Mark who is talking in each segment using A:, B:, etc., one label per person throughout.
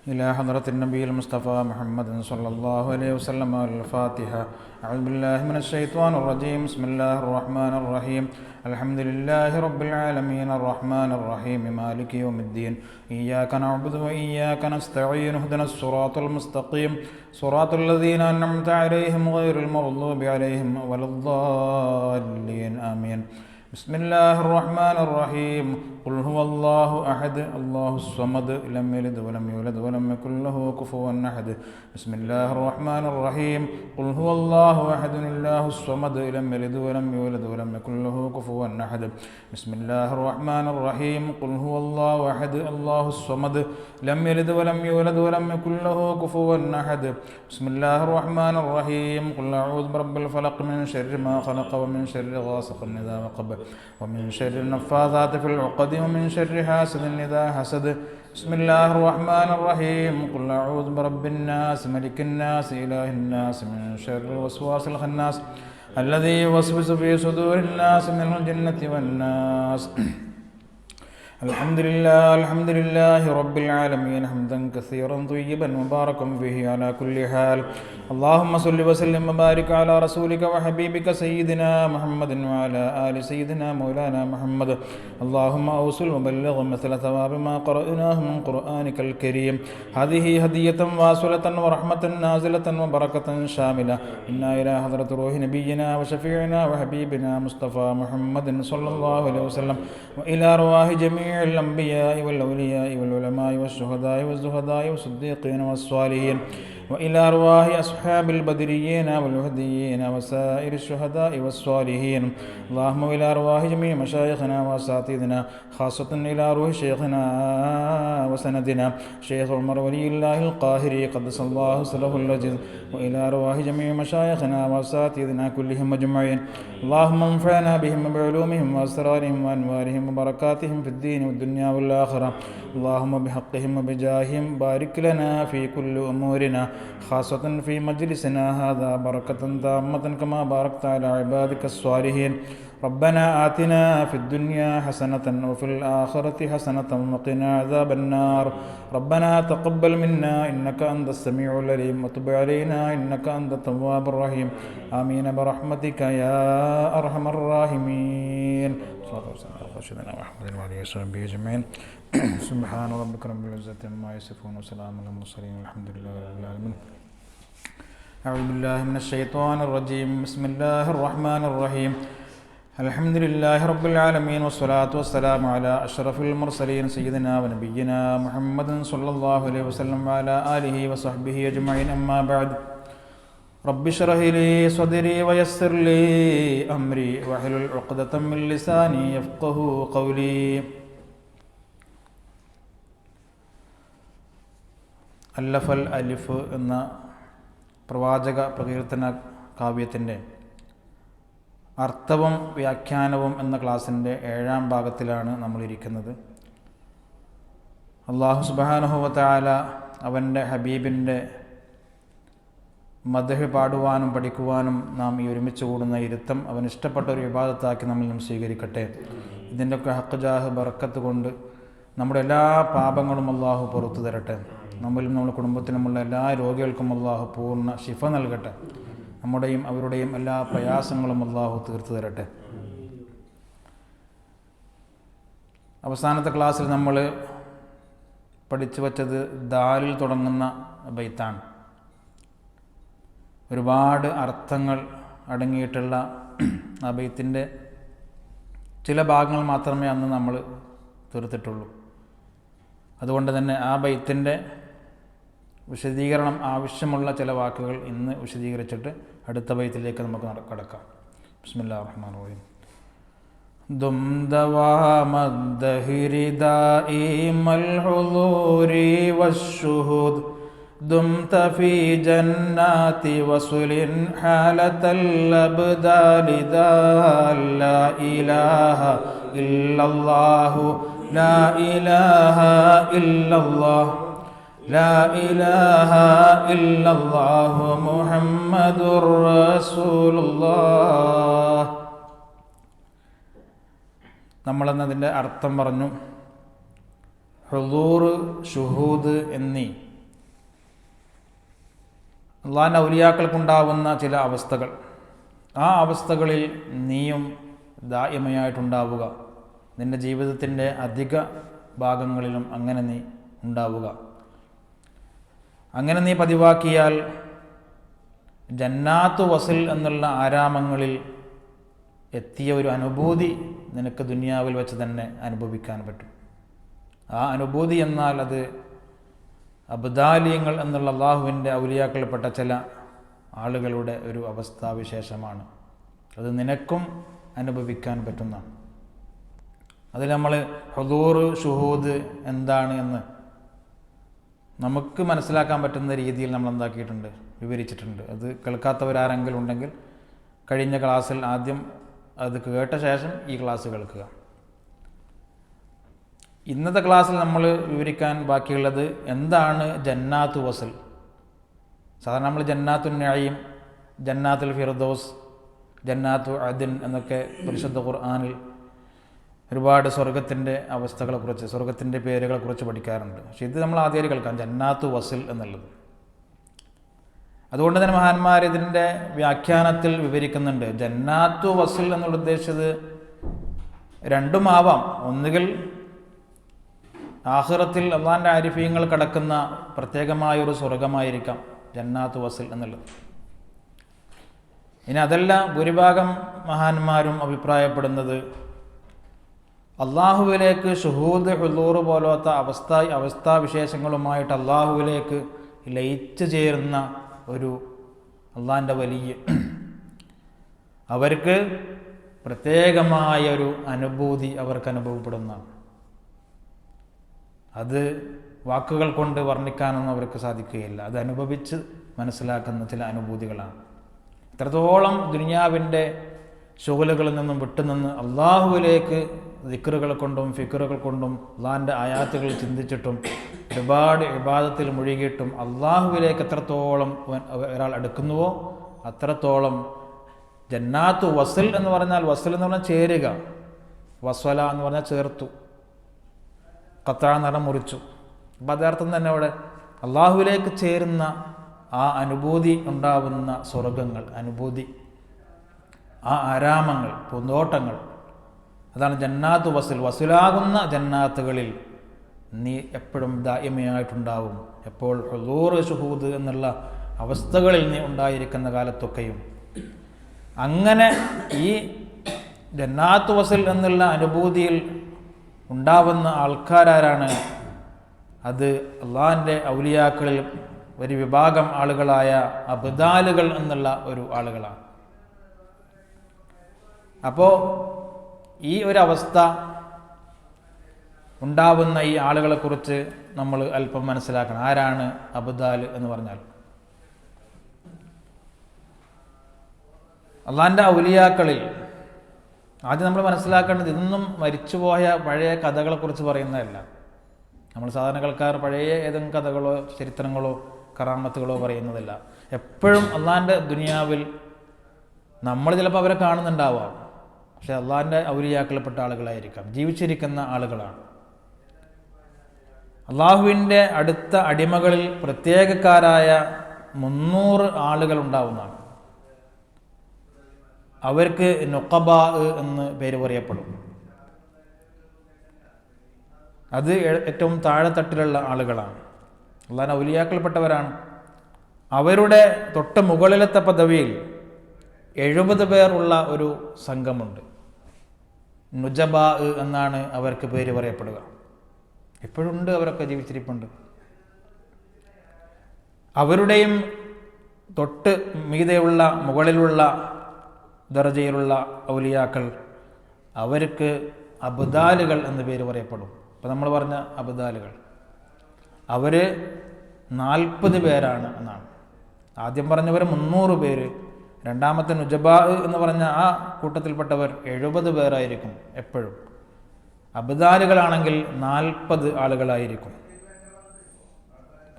A: إلى حضرة النبي المصطفى محمد صلى الله عليه وسلم. الفاتحة. أعوذ بالله من الشيطان الرجيم. بسم الله الرحمن الرحيم. الحمد لله رب العالمين الرحمن الرحيم مالك يوم الدين. إياك نعبد وإياك نستعين. اهدنا الصراط المستقيم صراط الذين أنعمت عليهم غير المغضوب عليهم ولا الضالين. آمين. بسم الله الرحمن الرحيم. قل هو الله أحد الله الصمد لم يلد ولم يولد ولم يكن له كفوا أحد. بسم الله الرحمن الرحيم. قل هو الله أحد الله الصمد لم يلد ولم يولد ولم يكن له كفوا أحد. بسم الله الرحمن الرحيم. قل هو الله أحد الله الصمد لم يلد ولم يولد ولم يكن له كفوا أحد. بسم الله الرحمن الرحيم. قل أعوذ برب الفلق من شر ما خلق ومن شر غاسق إذا وقب ومن شر النفاثات في العقد ومن شر حاسد إذا حسد. بسم الله الرحمن الرحيم. قل أعوذ برب الناس ملك الناس إله الناس من شر الوسواس الخناس الذي يوسوس في صدور الناس من الجنة والناس. الحمد لله رب العالمين حمدا كثيرا طيبا مباركا فيه على كل حال. اللهم صل وسلم وبارك على رسولك وحبيبك سيدنا محمد وعلى آل سيدنا مولانا محمد. اللهم أوصل وبلغ مثل ثواب ما قرأناه من قرآنك الكريم. هذه هدية واصلة ورحمة نازلة وبركة شاملة إنا إلى حضرة روح نبينا وشفيعنا وحبيبنا مصطفى محمد صلى الله عليه وسلم وإلى رواه جميع الأنبياء والأولياء والعلماء والشهداء والزهداء والصديقين والصالحين وإلى أرواح أصحاب البدريين والوهديين وسائر الشهداء والصالحين. اللهم إلى أرواح جميع مشايخنا وأساتذتنا خاصة إلى روح شيخنا وسندنا شيخ عمر ولي الله القاهري قدس الله سره العزيز وإلى أرواح جميع مشايخنا وأساتذتنا كلهم أجمعين. اللهم انفعنا بهم وبعلومهم وأسرارهم وأنوارهم وبركاتهم في الدين والدنيا والآخرة. اللهم بحقهم وبجاههم بارك لنا في كل أمورنا خاصة في مجلسنا هذا بركة تامة كما باركت على عبادك الصالحين. ربنا آتنا في الدنيا حسنة وفي الآخرة حسنة وقنا عذاب النار. ربنا تقبل منا إنك أنت السميع العليم وتب علينا إنك أنت التواب الرحيم. آمين برحمتك يا أرحم الراحمين. صلى الله عليه وسلم وأحمد وعليه وصحبه أجمعين. سبحان ربك رب العزة عما يصفون وسلام على المرسلين والحمد لله رب العالمين. أعوذ بالله من الشيطان الرجيم. بسم الله الرحمن الرحيم. الحمد لله رب العالمين والصلاة والسلام على أشرف المرسلين سيدنا ونبينا محمد صلى الله عليه وسلم وعلى آله وصحبه أجمعين. أما بعد. رب اشرح لي صدري ويسر لي أمري واحلل عقدة من لساني يفقهوا قولي. അല്ലഫൽ അലിഫ് എന്ന പ്രവാചക പ്രകീർത്തന കാവ്യത്തിൻ്റെ അർത്ഥവും വ്യാഖ്യാനവും എന്ന ക്ലാസ്സിൻ്റെ 7ാം ഭാഗത്തിലാണ് നമ്മളിരിക്കുന്നത്. അല്ലാഹു സുബ്ഹാനഹു വ തആല അവൻ്റെ ഹബീബിൻ്റെ മദ്ഹ് പാടുവാനും പഠിക്കുവാനും നാം ഈ ഒരുമിച്ച് കൂടുന്ന ഇരുത്തം അവൻ ഇഷ്ടപ്പെട്ട ഒരു ഇബാദത്താക്കി നമ്മിൽ നിന്നും സ്വീകരിക്കട്ടെ. ഇതിൻ്റെയൊക്കെ ഹക്ക് ജാഹ് ബർക്കത്ത് കൊണ്ട് നമ്മുടെ എല്ലാ പാപങ്ങളും അല്ലാഹു പുറത്തു തരട്ടെ. നമ്മളിലും നമ്മുടെ കുടുംബത്തിലുമുള്ള എല്ലാ രോഗികൾക്കും അല്ലാഹു പൂർണ്ണ ശിഫ നൽകട്ടെ. നമ്മുടെയും അവരുടെയും എല്ലാ പ്രയാസങ്ങളും അല്ലാഹു തീർത്തു തരട്ടെ. അവസാനത്തെ ക്ലാസ്സിൽ നമ്മൾ പഠിച്ചു വച്ചത് ദാലിൽ തുടങ്ങുന്ന ബൈത്താണ്. ഒരുപാട് അർത്ഥങ്ങൾ അടങ്ങിയിട്ടുള്ള ആ ബൈത്തിൻ്റെ ചില ഭാഗങ്ങൾ മാത്രമേ അന്ന് നമ്മൾ തീർത്തിട്ടുള്ളൂ. അതുകൊണ്ട് തന്നെ ആ ബൈത്തിൻ്റെ വിശദീകരണം ആവശ്യമുള്ള ചില വാക്കുകൾ ഇന്ന് വിശദീകരിച്ചിട്ട് അടുത്ത ബൈത്തിലേക്ക് നമുക്ക് കടക്കാം. ബിസ്മില്ലാഹിർ റഹ്മാനിർ റഹീം. ദും ദവാമദ്ദഹിരി ദായിമൽ ഹുളൂരി വശുഹൂദ് ദുംത ഫീ ജന്നാതി വസുലിൻ ഹാലതൽ അബ്ദാലി ലാ ഇലാഹ ഇല്ലല്ലാഹു ലാ ഇലാഹ ഇല്ലല്ലാഹ് ലാ ഇലാഹ ഇല്ലല്ലാഹു മുഹമ്മദുർ റസൂലുള്ളാഹ്. നമ്മളെന്നതിൻ്റെ അർത്ഥം പറഞ്ഞു. ഹുളൂർ, ഷുഹൂദ് എന്നീ അള്ളാഹിൻ്റെ ഔലിയാക്കൾക്കുണ്ടാവുന്ന ചില അവസ്ഥകൾ, ആ അവസ്ഥകളിൽ നീയും ദായിമയായിട്ടുണ്ടാവുക. നിൻ്റെ ജീവിതത്തിൻ്റെ അധിക ഭാഗങ്ങളിലും അങ്ങനെ നീ ഉണ്ടാവുക. അങ്ങനെ നീ പതിവാക്കിയാൽ ജന്നാത്തു വസിൽ എന്നുള്ള ആരാമങ്ങളിൽ എത്തിയ ഒരു അനുഭൂതി നിനക്ക് ദുനിയാവിൽ വെച്ച് തന്നെ അനുഭവിക്കാൻ പറ്റും. ആ അനുഭൂതി എന്നാൽ അത് അബ്ദാലിയങ്ങൾ എന്നുള്ള അള്ളാഹുവിൻ്റെ ഔലിയാക്കൾപ്പെട്ട ചില ആളുകളുടെ ഒരു അവസ്ഥാവിശേഷമാണ്. അത് നിനക്കും അനുഭവിക്കാൻ പറ്റുന്നതാണ്. അതിൽ നമ്മൾ ഹുദൂർ ഷുഹൂദ് എന്താണ് എന്ന് നമുക്ക് മനസ്സിലാക്കാൻ പറ്റുന്ന രീതിയിൽ നമ്മൾ എന്താക്കിയിട്ടുണ്ട്, വിവരിച്ചിട്ടുണ്ട്. അത് കേൾക്കാത്തവരാരെങ്കിലും ഉണ്ടെങ്കിൽ കഴിഞ്ഞ ക്ലാസ്സിൽ ആദ്യം അത് കേട്ട ശേഷം ഈ ക്ലാസ് കേൾക്കുക. ഇന്നത്തെ ക്ലാസ്സിൽ നമ്മൾ വിവരിക്കാൻ ബാക്കിയുള്ളത് എന്താണ് ജന്നാത്തു വസൽ. സാധാരണ നമ്മൾ ജന്നാത്തുൻ നഈം, ജന്നാത്തുൽ ഫിർദൗസ്, ജന്നാത്തു അദ്ൻ എന്നൊക്കെ പരിശുദ്ധ ഖുർആനിൽ ഒരുപാട് സ്വർഗത്തിൻ്റെ അവസ്ഥകളെക്കുറിച്ച്, സ്വർഗത്തിൻ്റെ പേരുകളെക്കുറിച്ച് പഠിക്കാറുണ്ട്. പക്ഷെ ഇത് നമ്മൾ ആദ്യമായിട്ട് കേൾക്കാം, ജന്നാത്തു വസിൽ എന്നുള്ളത്. അതുകൊണ്ട് തന്നെ മഹാന്മാർ ഇതിൻ്റെ വ്യാഖ്യാനത്തിൽ വിവരിക്കുന്നുണ്ട്. ജന്നാത്തു വസിൽ എന്നുള്ള ഉദ്ദേശിച്ചത് രണ്ടുമാവാം. ഒന്നുകിൽ ആഖിറത്തിൽ അള്ളാഹിൻ്റെ ആരിഫീങ്ങൾ കടക്കുന്ന പ്രത്യേകമായൊരു സ്വർഗമായിരിക്കാം ജന്നാത്തു വസിൽ എന്നുള്ളത്. ഇനി അതല്ല, ഭൂരിഭാഗം മഹാന്മാരും അഭിപ്രായപ്പെടുന്നത് അള്ളാഹുവിലേക്ക് ഷുഹൂദ് ഹുദൂർ പോലത്തെ അവസ്ഥാവിശേഷങ്ങളുമായിട്ട് അള്ളാഹുവിലേക്ക് ലയിച്ചു ചേരുന്ന ഒരു അള്ളാഹിൻ്റെ വലിയ അവർക്ക് പ്രത്യേകമായ ഒരു അനുഭൂതി അവർക്ക് അനുഭവപ്പെടുന്നതാണ്. അത് വാക്കുകൾ കൊണ്ട് വർണ്ണിക്കാനൊന്നും അവർക്ക് സാധിക്കുകയില്ല. അത് അനുഭവിച്ച് മനസ്സിലാക്കുന്ന ചില അനുഭൂതികളാണ്. ഇത്രത്തോളം ദുനിയാവിൻ്റെ ശുഗലുകളിൽ നിന്നും വിട്ടുനിന്ന് അള്ളാഹുവിലേക്ക് ദിക്റുകൾ കൊണ്ടും ഫിക്റുകൾ കൊണ്ടും അള്ളാഹിൻ്റെ ആയാത്തുകൾ ചിന്തിച്ചിട്ടും ഒരുപാട് ഇബാദത്തിൽ മുഴുകിയിട്ടും അള്ളാഹുവിലേക്ക് എത്രത്തോളം ഒരാൾ അടുക്കുന്നുവോ അത്രത്തോളം ജന്നാത്തു വസിൽ എന്ന് പറഞ്ഞാൽ, വസിൽ എന്ന് പറഞ്ഞാൽ ചേരുക, വസ്വല എന്ന് പറഞ്ഞാൽ ചേർത്തു, ഖത്താ എന്ന് പറഞ്ഞാൽ മുറിച്ചു. അപ്പം അതർത്ഥം തന്നെ അവിടെ അള്ളാഹുവിലേക്ക് ചേരുന്ന ആ അനുഭൂതി ഉണ്ടാവുന്ന സ്വർഗങ്ങൾ, അനുഭൂതി, ആ ആരാമങ്ങൾ, പൂന്തോട്ടങ്ങൾ, അതാണ് ജന്നാത്തു വസിൽ. വസിലാകുന്ന ജന്നാത്തുകളിൽ നീ എപ്പോഴും ദായിമയായിട്ടുണ്ടാവും. എപ്പോൾ ഹുദൂർ ഷുഹൂദ് എന്നുള്ള അവസ്ഥകളിൽ നീ ഉണ്ടായിരിക്കുന്ന കാലത്തൊക്കെയും. അങ്ങനെ ഈ ജന്നാത്തു വസിൽ എന്നുള്ള അനുഭൂതിയിൽ ഉണ്ടാവുന്ന ആൾക്കാരാരാണ്? അത് അള്ളാഹിൻ്റെ ഔലിയാക്കളിൽ ഒരു വിഭാഗം ആളുകളായ അബ്ദാലുകൾ എന്നുള്ള ഒരു ആളുകളാണ്. അപ്പോൾ ഈ ഒരു അവസ്ഥ ഉണ്ടാവുന്ന ഈ ആളുകളെക്കുറിച്ച് നമ്മൾ അല്പം മനസ്സിലാക്കണം. ആരാണ് അബ്ദാൽ എന്ന് പറഞ്ഞാൽ? അള്ളാഹിൻ്റെ ഔലിയാക്കളിൽ ആദ്യം നമ്മൾ മനസ്സിലാക്കേണ്ടത്, ഇതൊന്നും മരിച്ചുപോയ പഴയ കഥകളെക്കുറിച്ച് പറയുന്നതല്ല. നമ്മൾ സാധാരണക്കാർ പഴയ ഏതെങ്കിലും കഥകളോ ചരിത്രങ്ങളോ കറാമത്തുകളോ പറയുന്നതല്ല. എപ്പോഴും അള്ളാഹിൻ്റെ ദുനിയാവിൽ നമ്മൾ ചിലപ്പോൾ അവരെ കാണുന്നുണ്ടാവാം, പക്ഷെ അള്ളാഹിൻ്റെ ഔലിയാക്കളപ്പെട്ട ആളുകളായിരിക്കാം, ജീവിച്ചിരിക്കുന്ന ആളുകളാണ്. അള്ളാഹുവിൻ്റെ അടുത്ത അടിമകളിൽ പ്രത്യേകക്കാരായ 300 ആളുകൾ ഉണ്ടാവുന്നതാണ്. അവർക്ക് നുഖബാ എന്ന് പേര് പറയപ്പെടും. അത് ഏറ്റവും താഴെത്തട്ടിലുള്ള ആളുകളാണ്, അള്ളാഹിൻ്റെ ഔലിയാക്കൾപ്പെട്ടവരാണ്. അവരുടെ തൊട്ട് മുകളിലത്തെ പദവിയിൽ 70 പേർ ഉള്ള ഒരു സംഘമുണ്ട്. നുജബാ എന്നാണ് അവർക്ക് പേര് പറയപ്പെടുക. ഇപ്പോഴുണ്ട്, അവരൊക്കെ ജീവിച്ചിരിപ്പുണ്ട്. അവരുടെയും തൊട്ട് മീതെയുള്ള മുകളിലുള്ള ദർജയിലുള്ള ഔലിയാക്കൾ, അവർക്ക് അബ്ദാലുകൾ എന്ന് പേര് പറയപ്പെടും. അപ്പോൾ നമ്മൾ പറഞ്ഞ അബ്ദാലുകൾ അവർ 40 പേരാണ് എന്നാണ്. ആദ്യം പറഞ്ഞവർ 300 പേര്, രണ്ടാമത്തെ നുജബാ എന്ന് പറഞ്ഞ ആ കൂട്ടത്തിൽപ്പെട്ടവർ 70 പേരായിരിക്കും എപ്പോഴും. അബ്ദാലുകളാണെങ്കിൽ 40 ആളുകളായിരിക്കും.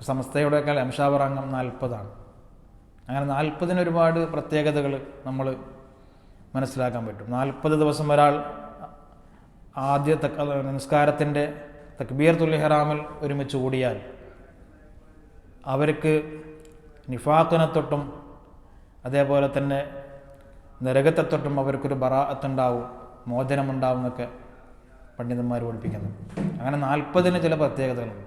A: സമസ്തയുടെയൊക്കെ അംശാവർ അംഗം 40 അങ്ങനെ 40 ഒരുപാട് പ്രത്യേകതകൾ നമ്മൾ മനസ്സിലാക്കാൻ പറ്റും. 40 ദിവസം ഒരാൾ ആദ്യ നിസ്കാരത്തിൻ്റെ തക്ബീറത്തുൽ ഇഹ്റാമിൽ ഒരുമിച്ച് കൂടിയാൽ അവർക്ക് നിഫാഖിനെ തൊട്ടും അതേപോലെ തന്നെ നരകത്തെ തൊട്ടും അവർക്കൊരു ബറാഅത്തുണ്ടാവും, മോചനമുണ്ടാവും എന്നൊക്കെ പണ്ഡിതന്മാർ പഠിപ്പിക്കുന്നു. അങ്ങനെ 40 ചില പ്രത്യേകതകളുണ്ട്.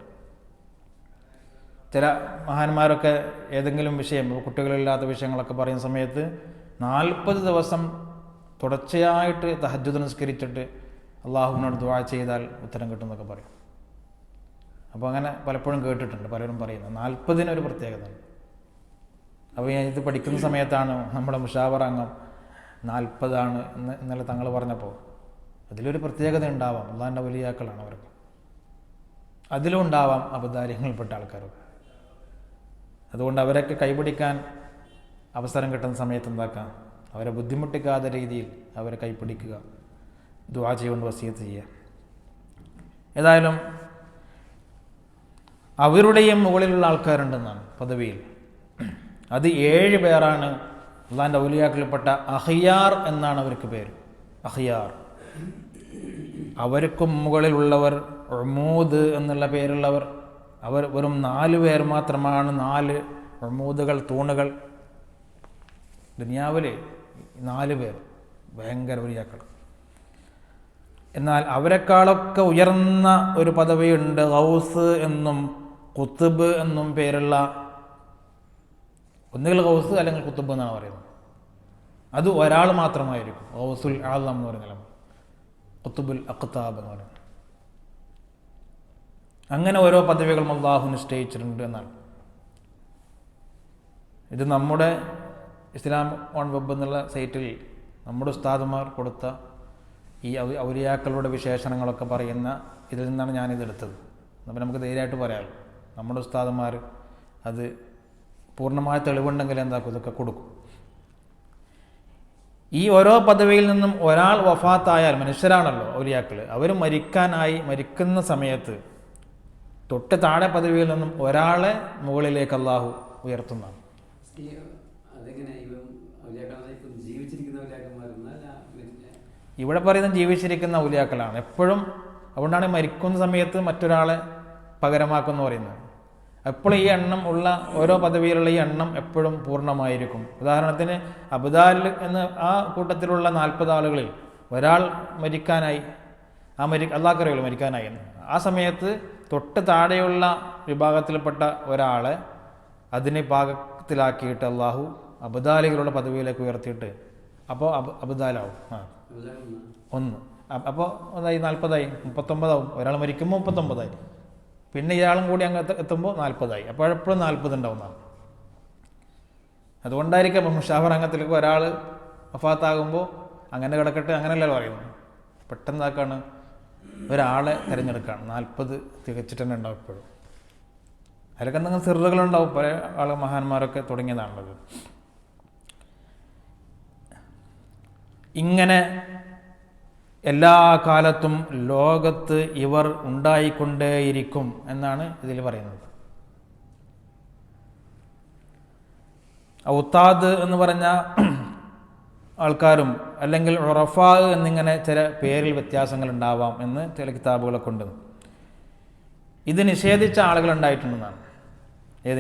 A: ചില മഹാന്മാരൊക്കെ ഏതെങ്കിലും വിഷയം, കുട്ടികളില്ലാത്ത വിഷയങ്ങളൊക്കെ പറയുന്ന സമയത്ത് 40 ദിവസം തുടർച്ചയായിട്ട് തഹജ്ജുദ് നിസ്കരിച്ചിട്ട് അള്ളാഹുവിനോട് ദുആ ചെയ്താൽ ഉത്തരം കിട്ടുമെന്നൊക്കെ പറയും. അപ്പോൾ അങ്ങനെ പലപ്പോഴും കേട്ടിട്ടുണ്ട് പലരും പറയുന്നത്. 40 ഒരു പ്രത്യേകത. അപ്പോൾ ഇത് പഠിക്കുന്ന സമയത്താണ് നമ്മുടെ മുഷാവറ അംഗം 40 എന്ന് ഇന്നലെ തങ്ങൾ പറഞ്ഞപ്പോൾ അതിലൊരു പ്രത്യേകത ഉണ്ടാവാം. അള്ളാഹിൻ്റെ വലിയാക്കളാണ് അവർക്ക്. അതിലും ഉണ്ടാവാം അബദ്ധാര്യങ്ങളിൽപ്പെട്ട ആൾക്കാരൊക്കെ. അതുകൊണ്ട് അവരൊക്കെ കൈപിടിക്കാൻ അവസരം കിട്ടുന്ന സമയത്ത് എന്താക്കാം, അവരെ ബുദ്ധിമുട്ടിക്കാത്ത രീതിയിൽ അവരെ കൈപ്പിടിക്കുക, ദുആ ചെയ്തുകൊണ്ട് വസിയത്ത് ചെയ്യുക. ഏതായാലും അവരുടെയും മുകളിലുള്ള ആൾക്കാരുണ്ടെന്നാണ് പദവിയിൽ. അത് 7 പേരാണ്. അള്ളാഹിൻ്റെ ഔലിയാക്കളിൽപ്പെട്ട അഖിയാർ എന്നാണ് അവർക്ക് പേര്. അഖിയാർ. അവർക്കും മുകളിലുള്ളവർ ഉമൂദ് എന്നുള്ള പേരുള്ളവർ. അവർ വെറും 4 പേർ മാത്രമാണ്. 4 ഉമൂദുകൾ, തൂണുകൾ. ദുനിയാവിൽ 4 പേർ ഭയങ്കര ഔലിയാക്കൾ. എന്നാൽ അവരെക്കാളൊക്കെ ഉയർന്ന ഒരു പദവിയുണ്ട്. ഗൗസ് എന്നും കുത്തുബ് എന്നും പേരുള്ള, ഒന്നുകിൽ ഗൗസ് അല്ലെങ്കിൽ കുത്തുബ് എന്നാണ് പറയുന്നത്. അത് ഒരാൾ മാത്രമായിരിക്കും. ഗൗസുൽ ആളം എന്ന് പറയുന്ന, കുത്തുബുൽ അഖ്താബ് എന്ന് പറയുന്നത്. അങ്ങനെ ഓരോ പദവികളും അള്ളാഹു നിശ്ചയിച്ചിട്ടുണ്ട് എന്നാണ്. ഇത് നമ്മുടെ ഇസ്ലാം ഓൺ വെബ് എന്നുള്ള സൈറ്റിൽ നമ്മുടെ ഉസ്താദുമാർ കൊടുത്ത ഈ ഔലിയാക്കളുടെ വിശേഷണങ്ങളൊക്കെ പറയുന്ന ഇതിൽ നിന്നാണ് ഞാനിതെടുത്തത്. അപ്പോൾ നമുക്ക് ധൈര്യമായിട്ട് പറയാമല്ലോ, നമ്മുടെ ഉസ്താദുമാർ അത് പൂർണ്ണമായ തെളിവുണ്ടെങ്കിൽ എന്താക്കും, ഇതൊക്കെ കൊടുക്കും. ഈ ഓരോ പദവിയിൽ നിന്നും ഒരാൾ വഫാത്തായാൽ, മനുഷ്യരാണല്ലോ ഔലിയാക്കൾ, അവർ മരിക്കുന്ന സമയത്ത് തൊട്ട് താഴെ പദവിയിൽ നിന്നും ഒരാളെ മുകളിലേക്ക് അള്ളാഹു ഉയർത്തുന്നതാണ്. ഇവിടെ പറയുന്നത് ജീവിച്ചിരിക്കുന്ന ഔലിയാക്കളാണ് എപ്പോഴും. അതുകൊണ്ടാണ് മരിക്കുന്ന സമയത്ത് മറ്റൊരാളെ പകരമാക്കുമെന്ന് പറയുന്നത്. എപ്പോഴും ഈ എണ്ണം ഉള്ള ഓരോ പദവിയിലുള്ള ഈ എണ്ണം എപ്പോഴും പൂർണ്ണമായിരിക്കും. ഉദാഹരണത്തിന് അബ്ദാൽ എന്ന ആ കൂട്ടത്തിലുള്ള 40 ആളുകളിൽ ഒരാൾ മരിക്കാനായി, അള്ളാഹ്ക്കറിയുള്ളൂ മരിക്കാനായി എന്ന്. ആ സമയത്ത് തൊട്ട് താഴെയുള്ള വിഭാഗത്തിൽപ്പെട്ട ഒരാളെ അതിനെ പാകത്തിലാക്കിയിട്ട് അള്ളാഹു അബ്ദാലികളുടെ പദവിയിലേക്ക് ഉയർത്തിയിട്ട് അപ്പോൾ അബ്ദാലാവും. 1. അപ്പോൾ അതായി 40ആയി, 39ആവും. ഒരാൾ മരിക്കുമ്പോൾ 39ആയി. പിന്നെ ഇയാളും കൂടി അങ്ങ് എത്തുമ്പോൾ 40ആയി. അപ്പോഴെപ്പോഴും 40 ഉണ്ടാവുന്നതാണ്. അതുകൊണ്ടായിരിക്കും മുഷാവർ അംഗത്തിലേക്ക് ഒരാൾ വഫാത്താകുമ്പോൾ അങ്ങനെ കിടക്കട്ടെ അങ്ങനെയല്ലല്ലോ പറയുന്നത്. പെട്ടെന്നാക്കാണ് ഒരാളെ തിരഞ്ഞെടുക്കുകയാണ്. 40 തികച്ചിട്ട് തന്നെ ഉണ്ടാവും എപ്പോഴും. അതിലൊക്കെ എന്തെങ്കിലും സിറുകളുണ്ടാവും. പല മഹാന്മാരൊക്കെ തുടങ്ങിയതാണുള്ളത്. ഇങ്ങനെ എല്ലാ കാലത്തും ലോകത്ത് ഇവർ ഉണ്ടായിക്കൊണ്ടേയിരിക്കും എന്നാണ് ഇതിൽ പറയുന്നത്. ഔത്താദ് എന്ന് പറഞ്ഞ ആൾക്കാരും അല്ലെങ്കിൽ ഉറഫാ എന്നിങ്ങനെ ചില പേരിൽ വ്യത്യാസങ്ങൾ ഉണ്ടാവാം എന്ന് ചില കിതാബുകളൊക്കെ ഉണ്ട്. ഇത് നിഷേധിച്ച ആളുകൾ ഉണ്ടായിട്ടുണ്ടെന്നാണ്.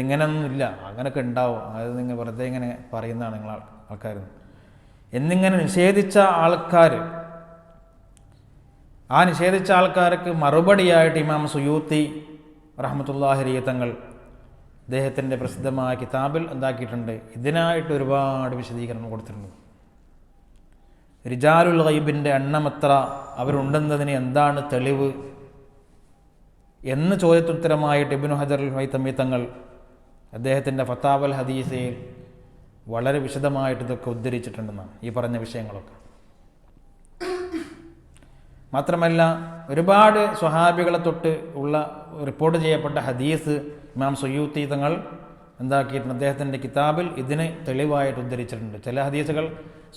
A: ഇങ്ങനെയൊന്നുമില്ല, അങ്ങനെയൊക്കെ ഉണ്ടാവും, അത് നിങ്ങൾ വെറുതെ ഇങ്ങനെ പറയുന്നതാണ് നിങ്ങൾ ആൾക്കാർ എന്നിങ്ങനെ നിഷേധിച്ച ആൾക്കാർ. ആ നിഷേധിച്ച ആൾക്കാർക്ക് മറുപടിയായിട്ട് ഇമാം സുയൂത്തി റഹ്മത്തുള്ളാഹി അലൈഹി തങ്ങൾ അദ്ദേഹത്തിൻ്റെ പ്രസിദ്ധമായ കിതാബിൽ എന്താക്കിയിട്ടുണ്ട്, ഇതിനായിട്ട് ഒരുപാട് വിശദീകരണം കൊടുത്തിട്ടുണ്ട്. റിജാലുൽ ഗൈബിൻ്റെ എണ്ണം എത്ര, അവരുണ്ടെന്നതിന് എന്താണ് തെളിവ് എന്ന് ചോദ്യത്തുത്തരമായിട്ട് ഇബ്നു ഹജർ അൽ ഹൈതമി തങ്ങൾ അദ്ദേഹത്തിൻ്റെ ഫതാവൽ ഹദീസയിൽ വളരെ വിശദമായിട്ട് ഇതൊക്കെ ഉദ്ധരിച്ചിട്ടുണ്ടെന്നാണ് ഈ പറഞ്ഞ വിഷയങ്ങളൊക്കെ. മാത്രമല്ല ഒരുപാട് സ്വഹാബികളെ തൊട്ട് ഉള്ള റിപ്പോർട്ട് ചെയ്യപ്പെട്ട ഹദീസ് ഇമാം സുയൂത്തി തങ്ങൾ എന്താക്കിയിട്ടുണ്ട്, അദ്ദേഹത്തിൻ്റെ കിതാബിൽ ഇതിന് തെളിവായിട്ട് ഉദ്ധരിച്ചിട്ടുണ്ട്. ചില ഹദീസുകൾ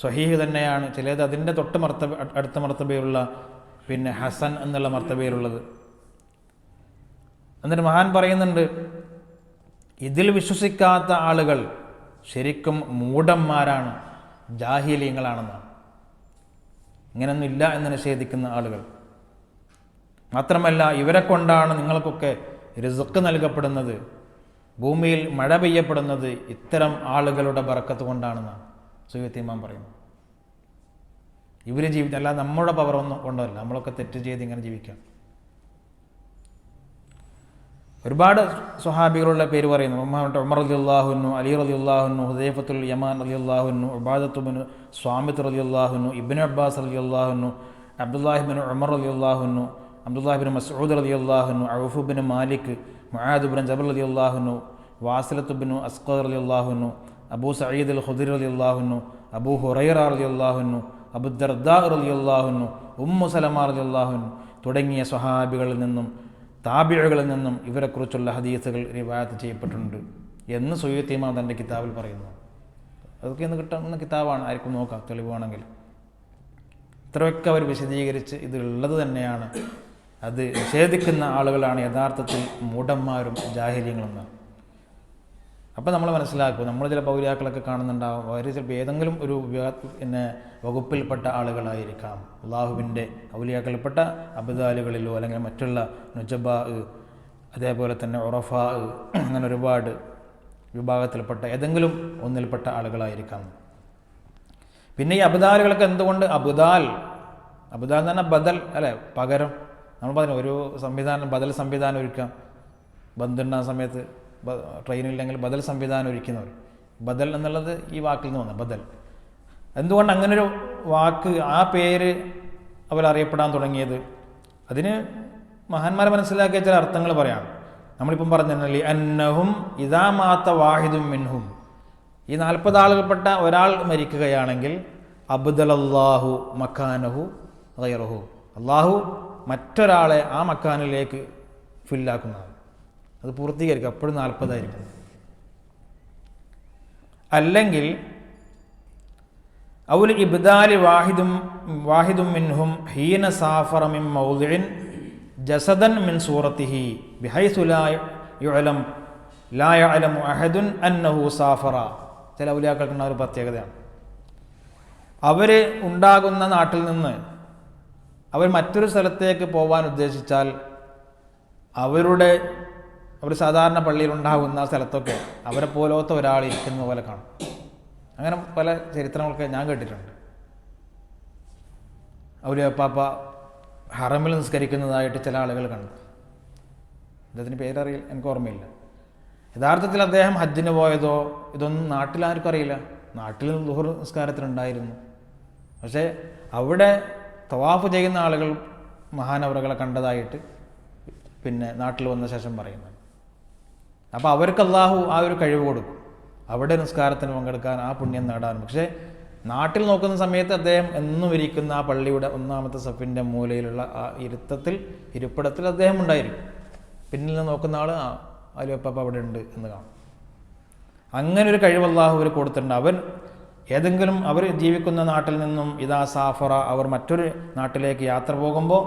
A: സ്വഹീഹ് തന്നെയാണ്, ചിലത് അതിൻ്റെ തൊട്ട് അടുത്ത മർത്തബയിലുള്ള പിന്നെ ഹസൻ എന്നുള്ള മർത്തബയിലുള്ളത്. എന്നിട്ട് മഹാൻ പറയുന്നുണ്ട്, ഇതിൽ വിശ്വസിക്കാത്ത ആളുകൾ ശരിക്കും മൂഢന്മാരാണ്, ജാഹിലീങ്ങളാണെന്നാണ്. ഇങ്ങനൊന്നും ഇല്ല എന്ന് നിഷേധിക്കുന്ന ആളുകൾ. മാത്രമല്ല ഇവരെ കൊണ്ടാണ് നിങ്ങൾക്കൊക്കെ റിസ്ക് നൽകപ്പെടുന്നത്, ഭൂമിയിൽ മഴ പെയ്യപ്പെടുന്നത് ഇത്തരം ആളുകളുടെ ബറക്കത്ത് കൊണ്ടാണെന്നാണ് സുയ്യൂത്തി ഇമാം പറയുന്നത്. ഇവർ ജീവിതം അല്ല നമ്മുടെ പവർ ഒന്നും കൊണ്ടല്ല, നമ്മളൊക്കെ തെറ്റ് ചെയ്ത് ഇങ്ങനെ ജീവിക്കാം. ഒരുപാട് സ്വഹാബികളുടെ പേര് പറയുന്നു. ഉമർ റളിയല്ലാഹു അൻഹു, അലി റളിയല്ലാഹു അൻഹു, ഹുദൈഫത്തുൽ യമാൻ റളിയല്ലാഹു അൻഹു, ഉബാദത്തു ബിൻ സ്വാമിത്ത് റളിയല്ലാഹു അൻഹു, ഇബ്നു അബ്ബാസ് റളിയല്ലാഹു അൻഹു, അബ്ദുല്ലാഹി ബിൻ ഉമർ റളിയല്ലാഹു അൻഹു, അബ്ദുല്ലാഹി ബിൻ മസ്ഊദ് റളിയല്ലാഹു അൻഹു, Auf bin Malik, Muadh bin Jabal റളിയല്ലാഹു അൻഹു, വാസിലത്ത് ബിൻ അസ്ഖർ റളിയല്ലാഹു അൻഹു, അബൂ സഈദ് അൽ ഖുദരി റളിയല്ലാഹു അൻഹു, അബൂ ഹുറൈറ റളിയല്ലാഹു അൻഹു, അബൂ ദർദാ റളിയല്ലാഹു അൻഹു, ഉമ്മു സലമ റളിയല്ലാഹു അൻഹു തുടങ്ങിയ സ്വഹാബികളിൽ നിന്നും താബിഉകളിൽ നിന്നും ഇവരെക്കുറിച്ചുള്ള ഹദീസുകൾ റിവായത്ത് ചെയ്യപ്പെട്ടിട്ടുണ്ട് എന്ന് സുയ്യൂത്തി ഇമാം തൻ്റെ കിതാബിൽ പറയുന്നു. അതൊക്കെ ഇന്ന് കിട്ടുന്ന കിതാബാണ്, ആർക്കും നോക്കാം തെളിവാണെങ്കിൽ. ഇത്രയൊക്കെ അവർ വിശദീകരിച്ച് ഇത് ഉള്ളത് തന്നെയാണ്. അത് നിഷേധിക്കുന്ന ആളുകളാണ് യഥാർത്ഥത്തിൽ മൂഢന്മാരും ജാഹിലിയങ്ങളുമെന്നാണ്. അപ്പോൾ നമ്മൾ മനസ്സിലാക്കും, നമ്മൾ ചില പൗലിയാക്കളൊക്കെ കാണുന്നുണ്ടാവും, അവർ ചിലപ്പോൾ ഏതെങ്കിലും ഒരു വകുപ്പിൽപ്പെട്ട ആളുകളായിരിക്കാം. അള്ളാഹുവിൻ്റെ ഔലിയാക്കളിൽപ്പെട്ട അബ്ദാലുകളിലോ അല്ലെങ്കിൽ മറ്റുള്ള നുജബാ, അതേപോലെ തന്നെ ഉറഫാ, അങ്ങനെ ഒരുപാട് വിഭാഗത്തിൽപ്പെട്ട ഏതെങ്കിലും ഒന്നിൽപ്പെട്ട ആളുകളായിരിക്കാം. പിന്നെ ഈ അബ്ദാലുകൾക്ക് എന്തുകൊണ്ട് അബ്ദാൽ എന്ന് പറഞ്ഞാൽ ബദൽ അല്ലേ, പകരം. നമ്മൾ പറഞ്ഞു ഒരു സംവിധാനം ബദൽ സംവിധാനം ഒരുക്കാം. ബന്ധുണ്ടാകുന്ന സമയത്ത് ട്രെയിനില്ലെങ്കിൽ ബദൽ സംവിധാനം ഒരുക്കുന്നവർ. ബദൽ എന്നുള്ളത് ഈ വാക്കിൽ നിന്ന് വന്ന ബദൽ. എന്തുകൊണ്ട് അങ്ങനൊരു വാക്ക്, ആ പേര് അവരറിയപ്പെടാൻ തുടങ്ങിയത്? അതിന് മഹാന്മാരെ മനസ്സിലാക്കിയ ചില അർത്ഥങ്ങൾ പറയാം. നമ്മളിപ്പം പറഞ്ഞല്ലേ, അന്നഹും ഇദാ മാത്ത വാഹിദും മിൻഹും, ഈ 40 ആളുകൾപ്പെട്ട ഒരാൾ മരിക്കുകയാണെങ്കിൽ അബ്ദലല്ലാഹു മക്കാനഹു ഗൈറഹു, അള്ളാഹു മറ്റൊരാളെ ആ മക്കാനിലേക്ക് ഫില്ലാക്കുന്നതാണ്. അത് പൂർത്തീകരിക്കും, അപ്പോഴും 40 ആയിരിക്കും. അല്ലെങ്കിൽ ഔൽ ഇബ്ദാലി വാഹിദും മിൻഹും ഹീന സാഫറ മിൻ മൗദിഇൻ ജസദൻ മിൻ സൂറത്തിഹി ബിഹൈസു ലാ യഅലമു അഹദുൻ അന്നഹു സാഫറ. ചില ഔലിയാക്കൾക്കുള്ള ഒരു പ്രത്യേകതയാണ്, അവർ ഉണ്ടാകുന്ന നാട്ടിൽ നിന്ന് അവർ മറ്റൊരു സ്ഥലത്തേക്ക് പോകാൻ ഉദ്ദേശിച്ചാൽ അവർ സാധാരണ പള്ളിയിലുണ്ടാകുന്ന സ്ഥലത്തൊക്കെ അവരെ പോലത്തെ ഒരാൾ ഇരിക്കുന്ന പോലെ കാണും. അങ്ങനെ പല ചരിത്രങ്ങളൊക്കെ ഞാൻ കേട്ടിട്ടുണ്ട്. ഔലിയാപ്പാപ്പ ഹറമിൽ നിസ്കരിക്കുന്നതായിട്ട് ചില ആളുകൾ കണ്ടു. അദ്ദേഹത്തിൻ്റെ പേരറിയില്ല, എനിക്ക് ഓർമ്മയില്ല. യഥാർത്ഥത്തിൽ അദ്ദേഹം ഹജ്ജിന് പോയതോ ഇതൊന്നും നാട്ടിലാർക്കും അറിയില്ല. നാട്ടിൽ ളുഹർ നിസ്കാരത്തിനുണ്ടായിരുന്നു. പക്ഷേ അവിടെ തവാഫ് ചെയ്യുന്ന ആളുകൾ മഹാനവറുകളെ കണ്ടതായിട്ട് പിന്നെ നാട്ടിൽ വന്ന ശേഷം പറയുന്നത്. അപ്പോൾ അവർക്ക് അള്ളാഹു ആ ഒരു കഴിവ് കൊടുക്കും, അവിടെ നിസ്കാരത്തിന് പങ്കെടുക്കാൻ, ആ പുണ്യം നേടാനും. പക്ഷേ നാട്ടിൽ നോക്കുന്ന സമയത്ത് അദ്ദേഹം എന്നും ഇരിക്കുന്ന ആ പള്ളിയുടെ 1-ാമത്തെ സഫിൻ്റെ മൂലയിലുള്ള ആ ഇരിപ്പിടത്തിൽ അദ്ദേഹം ഉണ്ടായിരിക്കും. പിന്നിൽ നിന്ന് നോക്കുന്ന ആൾ അലിയപ്പ അവിടെ ഉണ്ട് എന്ന് കാണും. അങ്ങനെ ഒരു കഴിവ് അള്ളാഹു അവർ കൊടുത്തിട്ടുണ്ട്. അവർ ജീവിക്കുന്ന നാട്ടിൽ നിന്നും ഇതാ സാഫറ, അവർ മറ്റൊരു നാട്ടിലേക്ക് യാത്ര പോകുമ്പോൾ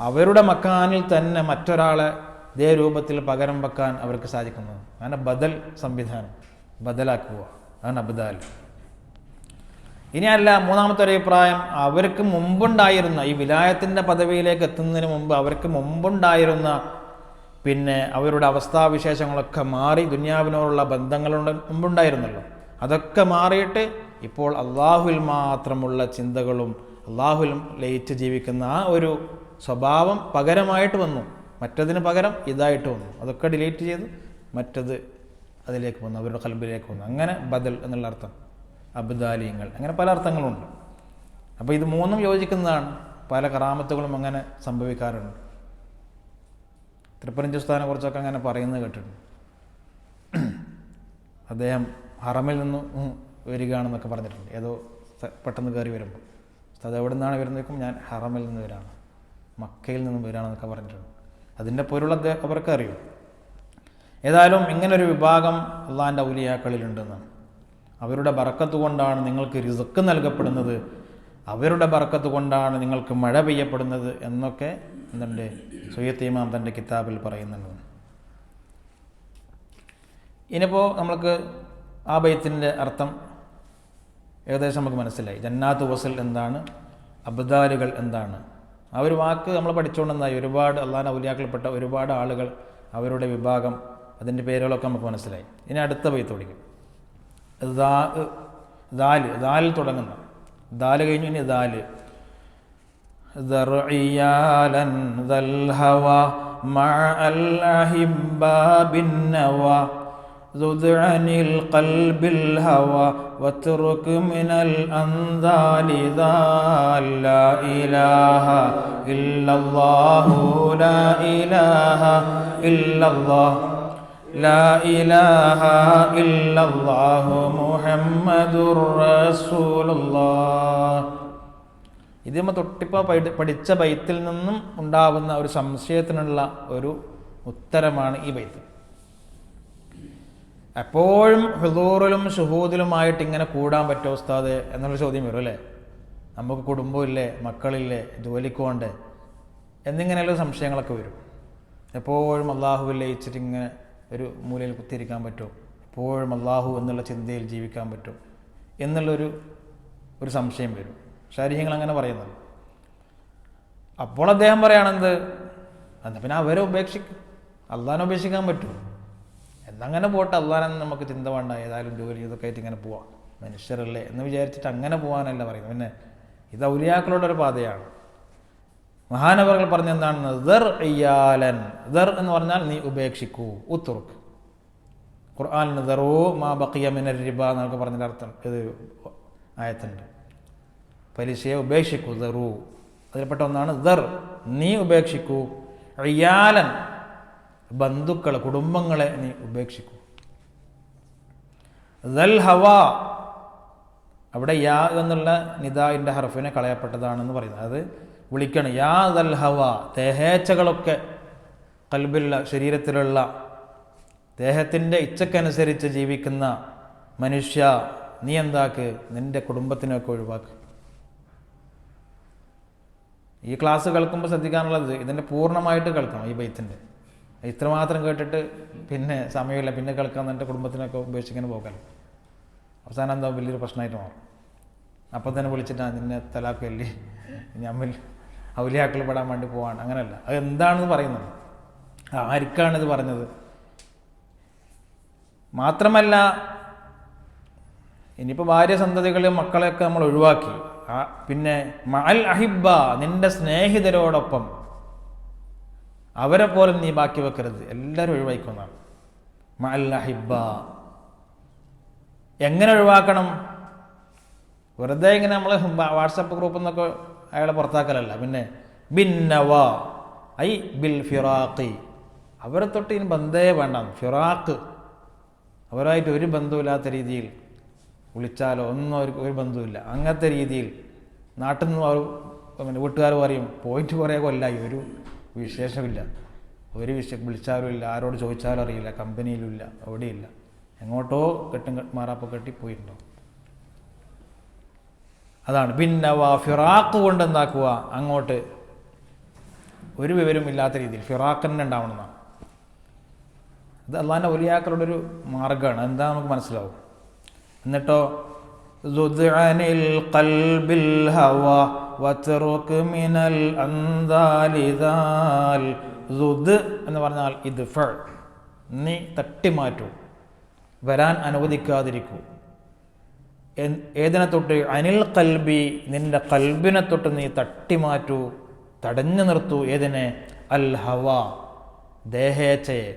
A: അവരുടെ മക്കാനിൽ തന്നെ മറ്റൊരാളെ ഇതേ രൂപത്തിൽ പകരം വെക്കാൻ അവർക്ക് സാധിക്കുന്നത്. അങ്ങനെ ബദൽ സംവിധാനം, ബദലാക്കുക, അതാണ് അബ്ദാൽ. ഇനിയല്ല, 3-ാമത്തെ ഒരു അഭിപ്രായം, അവർക്ക് മുമ്പുണ്ടായിരുന്ന ഈ വിലായത്തിൻ്റെ പദവിയിലേക്ക് എത്തുന്നതിന് മുമ്പ് അവർക്ക് മുമ്പുണ്ടായിരുന്ന പിന്നെ അവരുടെ അവസ്ഥാവിശേഷങ്ങളൊക്കെ മാറി, ദുനിയാവിനോടുള്ള ബന്ധങ്ങളുണ്ട് മുമ്പുണ്ടായിരുന്നല്ലോ, അതൊക്കെ മാറിയിട്ട് ഇപ്പോൾ അള്ളാഹുവിൽ മാത്രമുള്ള ചിന്തകളും അള്ളാഹുവിൽ ലയിച്ച് ജീവിക്കുന്ന ആ ഒരു സ്വഭാവം പകരമായിട്ട് വന്നു. മറ്റതിന് പകരം ഇതായിട്ട് വന്നു. അതൊക്കെ ഡിലീറ്റ് ചെയ്ത് മറ്റത് അതിലേക്ക് വന്നു, അവരുടെ ഖൽബിലേക്ക് വന്നു. അങ്ങനെ ബദൽ എന്നുള്ള അർത്ഥം, അബ്ദാലിയങ്ങൾ, അങ്ങനെ പല അർത്ഥങ്ങളുണ്ട്. അപ്പോൾ ഇത് മൂന്നും യോജിക്കുന്നതാണ്. പല കറാമത്തുകളും അങ്ങനെ സംഭവിക്കാറുണ്ട്. തൃപ്പനഞ്ചി ഉസ്താദിനെ കുറിച്ചൊക്കെ അങ്ങനെ പറയുന്നത് കേട്ടിട്ടുണ്ട്. അദ്ദേഹം ഹറമിൽ നിന്ന് വരികയാണെന്നൊക്കെ പറഞ്ഞിട്ടുണ്ട്. ഏതോ പെട്ടെന്ന് കയറി വരുമ്പോൾ ഉസ്താദ് എവിടെ നിന്നാണ് വരുന്നേക്കും, ഞാൻ ഹറമിൽ നിന്ന് വരികയാണ്, മക്കയിൽ നിന്നും വരികയാണെന്നൊക്കെ പറഞ്ഞിട്ടുണ്ട്. അതിൻ്റെ പൊരുൾ അവർക്ക് അറിയും. ഏതായാലും ഇങ്ങനൊരു വിഭാഗം അള്ളാഹിൻ്റെ ഔലിയാക്കളിലുണ്ടെന്നാണ്. അവരുടെ ബറക്കത്ത് കൊണ്ടാണ് നിങ്ങൾക്ക് റിസ്ക് നൽകപ്പെടുന്നത്, അവരുടെ ബറക്കത്ത് കൊണ്ടാണ് നിങ്ങൾക്ക് മഴ പെയ്യപ്പെടുന്നത് എന്നൊക്കെ എന്തുണ്ട് സുയ്യൂത്തി ഇമാം തൻ്റെ കിതാബിൽ പറയുന്നുണ്ട്. ഇനിയിപ്പോൾ നമ്മൾക്ക് ആ ബൈത്തിൻ്റെ അർത്ഥം ഏകദേശം നമുക്ക് മനസ്സിലായി. ജന്നാത്ത് വസൽ എന്താണ്, അബ്ദാലുകൾ എന്താണ്, ആ ഒരു വാക്ക് നമ്മൾ പഠിച്ചുകൊണ്ടെന്നായി. ഒരുപാട് അള്ളാഹിൻ്റെ ഔലിയാക്കളിൽപ്പെട്ട ഒരുപാട് ആളുകൾ അവരുടെ വിഭാഗം അതിൻ്റെ പേരുകളൊക്കെ നമുക്ക് മനസ്സിലായി. ഇനി അടുത്ത ബൈത്ത് പഠിക്കും. ദാലിൽ തുടങ്ങുന്ന, ദാല് കഴിഞ്ഞു ഇനി ദാല്. ذرعيالا ذا الهوى مع الأحبة بالنوى ذد عن القلب الهوى واترك من الأنذال ذا لا إله إلا الله لا إله إلا الله لا إله إلا الله محمد رسول الله. ഇത് നമ്മൾ തൊട്ടിപ്പോൾ പഠിച്ച ബൈത്തിൽ നിന്നും ഉണ്ടാവുന്ന ഒരു സംശയത്തിനുള്ള ഒരു ഉത്തരമാണ് ഈ ബൈത്ത്. എപ്പോഴും ഹുദൂറിലും ഷുഹൂദിലുമായിട്ട് ഇങ്ങനെ കൂടാൻ പറ്റുമോ ഉസ്താദ് എന്നുള്ള ചോദ്യം വരും അല്ലേ. നമുക്ക് കുടുംബമില്ലേ, മക്കളില്ലേ, ജോലിക്ക് പോകണ്ടേ എന്നിങ്ങനെയുള്ള സംശയങ്ങളൊക്കെ വരും. എപ്പോഴും അള്ളാഹുവിൽ ലയിച്ചിട്ട് ഇങ്ങനെ ഒരു മൂലയിൽ കുത്തിയിരിക്കാൻ പറ്റുമോ, എപ്പോഴും അള്ളാഹു എന്നുള്ള ചിന്തയിൽ ജീവിക്കാൻ പറ്റുമോ എന്നുള്ളൊരു സംശയം വരും. ശാരീരികങ്ങൾ അങ്ങനെ പറയുന്നത്. അപ്പോൾ അദ്ദേഹം പറയുകയാണെന്ത്, എന്നാൽ പിന്നെ അവരെ ഉപേക്ഷിക്കും, അള്ളാഹിനെ ഉപേക്ഷിക്കാൻ പറ്റുമോ? എന്നങ്ങനെ പോട്ടെ, അള്ളാഹിനെ നമുക്ക് ചിന്ത വേണ്ട, ഏതായാലും ജോലി ഇതൊക്കെ ആയിട്ട് ഇങ്ങനെ പോവാം, മനുഷ്യരല്ലേ എന്ന് വിചാരിച്ചിട്ട് അങ്ങനെ പോകാനല്ല പറയുന്നത്. പിന്നെ ഇത് ഔലിയാക്കളുടെ ഒരു പാതയാണ്. മഹാനവറുകൾ പറഞ്ഞ എന്താണ്, ദർ ഇയാലൻ, ദർ എന്ന് പറഞ്ഞാൽ നീ ഉപേക്ഷിക്കൂ, ഉത്തുറുക്ക്. ഖുർആനിന് ദറൂ മാ ബഖിയ മിനർ റിബ എന്നൊക്കെ പറഞ്ഞതിൻ്റെ അർത്ഥം ഇത് ആയത്തുണ്ട്. പലിശയെ ഉപേക്ഷിക്കൂ, ദറൂ അതിൽപ്പെട്ട ഒന്നാണ് ദർ, നീ ഉപേക്ഷിക്കൂ. ഇയാലൻ ബന്ധുക്കളെ, കുടുംബങ്ങളെ നീ ഉപേക്ഷിക്കൂ. ദൽ ഹവ, അവിടെ യാ എന്നുള്ള നിദാഇൻ്റെ ഹർഫിനെ കളയപ്പെട്ടതാണെന്ന് പറയുന്നത്. അത് വിളിക്കണം, യാ ദൽ ഹവ, ദേഹേച്ഛകളൊക്കെ കൽബിലുള്ള ശരീരത്തിലുള്ള ദേഹത്തിൻ്റെ ഇച്ഛക്കനുസരിച്ച് ജീവിക്കുന്ന മനുഷ്യ, നീ എന്താക്ക്, നിൻ്റെ കുടുംബത്തിനൊക്കെ ഒഴിവാക്ക്. ഈ ക്ലാസ് കേൾക്കുമ്പോൾ ശ്രദ്ധിക്കാനുള്ളത് ഇതിൻ്റെ പൂർണ്ണമായിട്ട് കേൾക്കണം. ഈ ബൈത്തിൻ്റെ ഇത്രമാത്രം കേട്ടിട്ട് പിന്നെ സമയമില്ല, പിന്നെ കേൾക്കാൻ എൻ്റെ കുടുംബത്തിനൊക്കെ ഉപേക്ഷിക്കാൻ പോകാൻ അവസാനം എന്താ വലിയൊരു പ്രശ്നമായിട്ട് മാറും. അപ്പം തന്നെ വിളിച്ചിട്ട് നിന്നെ തലാക്കല്ലേ, നമ്മൾ ഔലിയാക്കൾ പെടാൻ വേണ്ടി പോവാണ്, അങ്ങനെയല്ല. അത് എന്താണെന്ന് പറയുന്നത്, ആർക്കാണിത് പറഞ്ഞത്? മാത്രമല്ല ഇനിയിപ്പോൾ ഭാര്യ സന്തതികളെയും മക്കളെയൊക്കെ നമ്മൾ ഒഴിവാക്കി, പിന്നെ മഅൽ അഹിബ്ബ, നിന്റെ സ്നേഹിതരോടൊപ്പം അവരെ പോലും നീ ബാക്കി വെക്കരുത്, എല്ലാവരും ഒഴിവാക്കുന്നതാണ്. മഅൽ അഹിബ്ബ എങ്ങനെ ഒഴിവാക്കണം? വെറുതെ ഇങ്ങനെ നമ്മൾ വാട്സപ്പ് ഗ്രൂപ്പിൽ നിന്നൊക്കെ അയാളെ പുറത്താക്കലല്ല. പിന്നെ ബിന്നവ ഐ ബിൽ ഫിറാഖി, അവരെ തൊട്ട് ഇനി ബന്ധേ വേണ്ട, ഫിറാഖ്, അവരായിട്ട് ഒരു ബന്ധമില്ലാത്ത രീതിയിൽ വിളിച്ചാലോ ഒന്നും അവർക്ക് ഒരു ബന്ധമില്ല, അങ്ങനത്തെ രീതിയിൽ. നാട്ടിൽ നിന്ന് അവർ വീട്ടുകാർ പറയും പോയിട്ട് കുറേ കൊല്ലായി, ഒരു വിശേഷമില്ല, ഒരു വിളിച്ചാലും ഇല്ല, ആരോട് ചോദിച്ചാലും അറിയില്ല, കമ്പനിയിലും ഇല്ല, എവിടെയില്ല, എങ്ങോട്ടോ കെട്ടും മാറാപ്പ് കെട്ടി പോയിട്ടുണ്ടോ. അതാണ് പിന്നെ ഫിറാഖ് കൊണ്ട് എന്താക്കുക, അങ്ങോട്ട് ഒരു വിവരം ഇല്ലാത്ത രീതിയിൽ ഫിറാഖ് തന്നെ ഉണ്ടാവണമെന്നാണ്. ഇത് അള്ളാഹിൻ്റെ ഔലിയാക്കളുടെ ഒരു മാർഗ്ഗമാണ്. എന്താ നമുക്ക് മനസ്സിലാവും. എന്നിട്ടോ സുദ്അനിൽ ഖൽബിൽ ഹവ വത്റുക് മിനൽ അൻദാലി ദാൽ. സുദ് എന്ന് പറഞ്ഞാൽ ഇദ്ഫ, നീ തട്ടിമാറ്റൂ, വരാൻ അനുവദിക്കാതിരിക്കൂ. ഏതിനെ തൊട്ട്? അനിൽ കൽബി, നിന്റെ കൽബിനെ തൊട്ട് നീ തട്ടിമാറ്റൂ, തടഞ്ഞു നിർത്തൂ. ഏതിനെ? അൽ ഹവ, ദേഹേച്ഛയെ,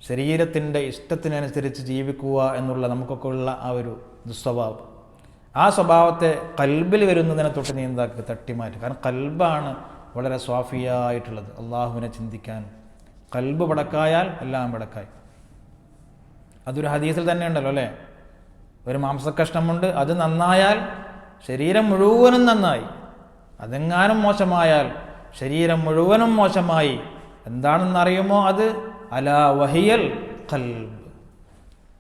A: ശരീരത്തിൻ്റെ ഇഷ്ടത്തിനനുസരിച്ച് ജീവിക്കുക എന്നുള്ള നമുക്കൊക്കെ ഉള്ള ആ ഒരു ദുസ്വഭാവം, ആ സ്വഭാവത്തെ കൽബിൽ വരുന്നതിനെ തൊട്ട് നീ എന്താക്കുക, തട്ടിമാറ്റുക. കാരണം കൽബാണ് വളരെ സ്വാഫിയായിട്ടുള്ളത്, അള്ളാഹുവിനെ ചിന്തിക്കാൻ. കൽബ് പടക്കായാൽ എല്ലാം പടക്കായി. അതൊരു ഹദീസിൽ തന്നെ ഉണ്ടല്ലോ അല്ലേ, ഒരു മാംസക്കഷ്ണമുണ്ട്, അത് നന്നായാൽ ശരീരം മുഴുവനും നന്നായി, അതെങ്ങാനും മോശമായാൽ ശരീരം മുഴുവനും മോശമായി. എന്താണെന്നറിയുമോ അത്? അലാ വഹിയൽ ഖൽബ്,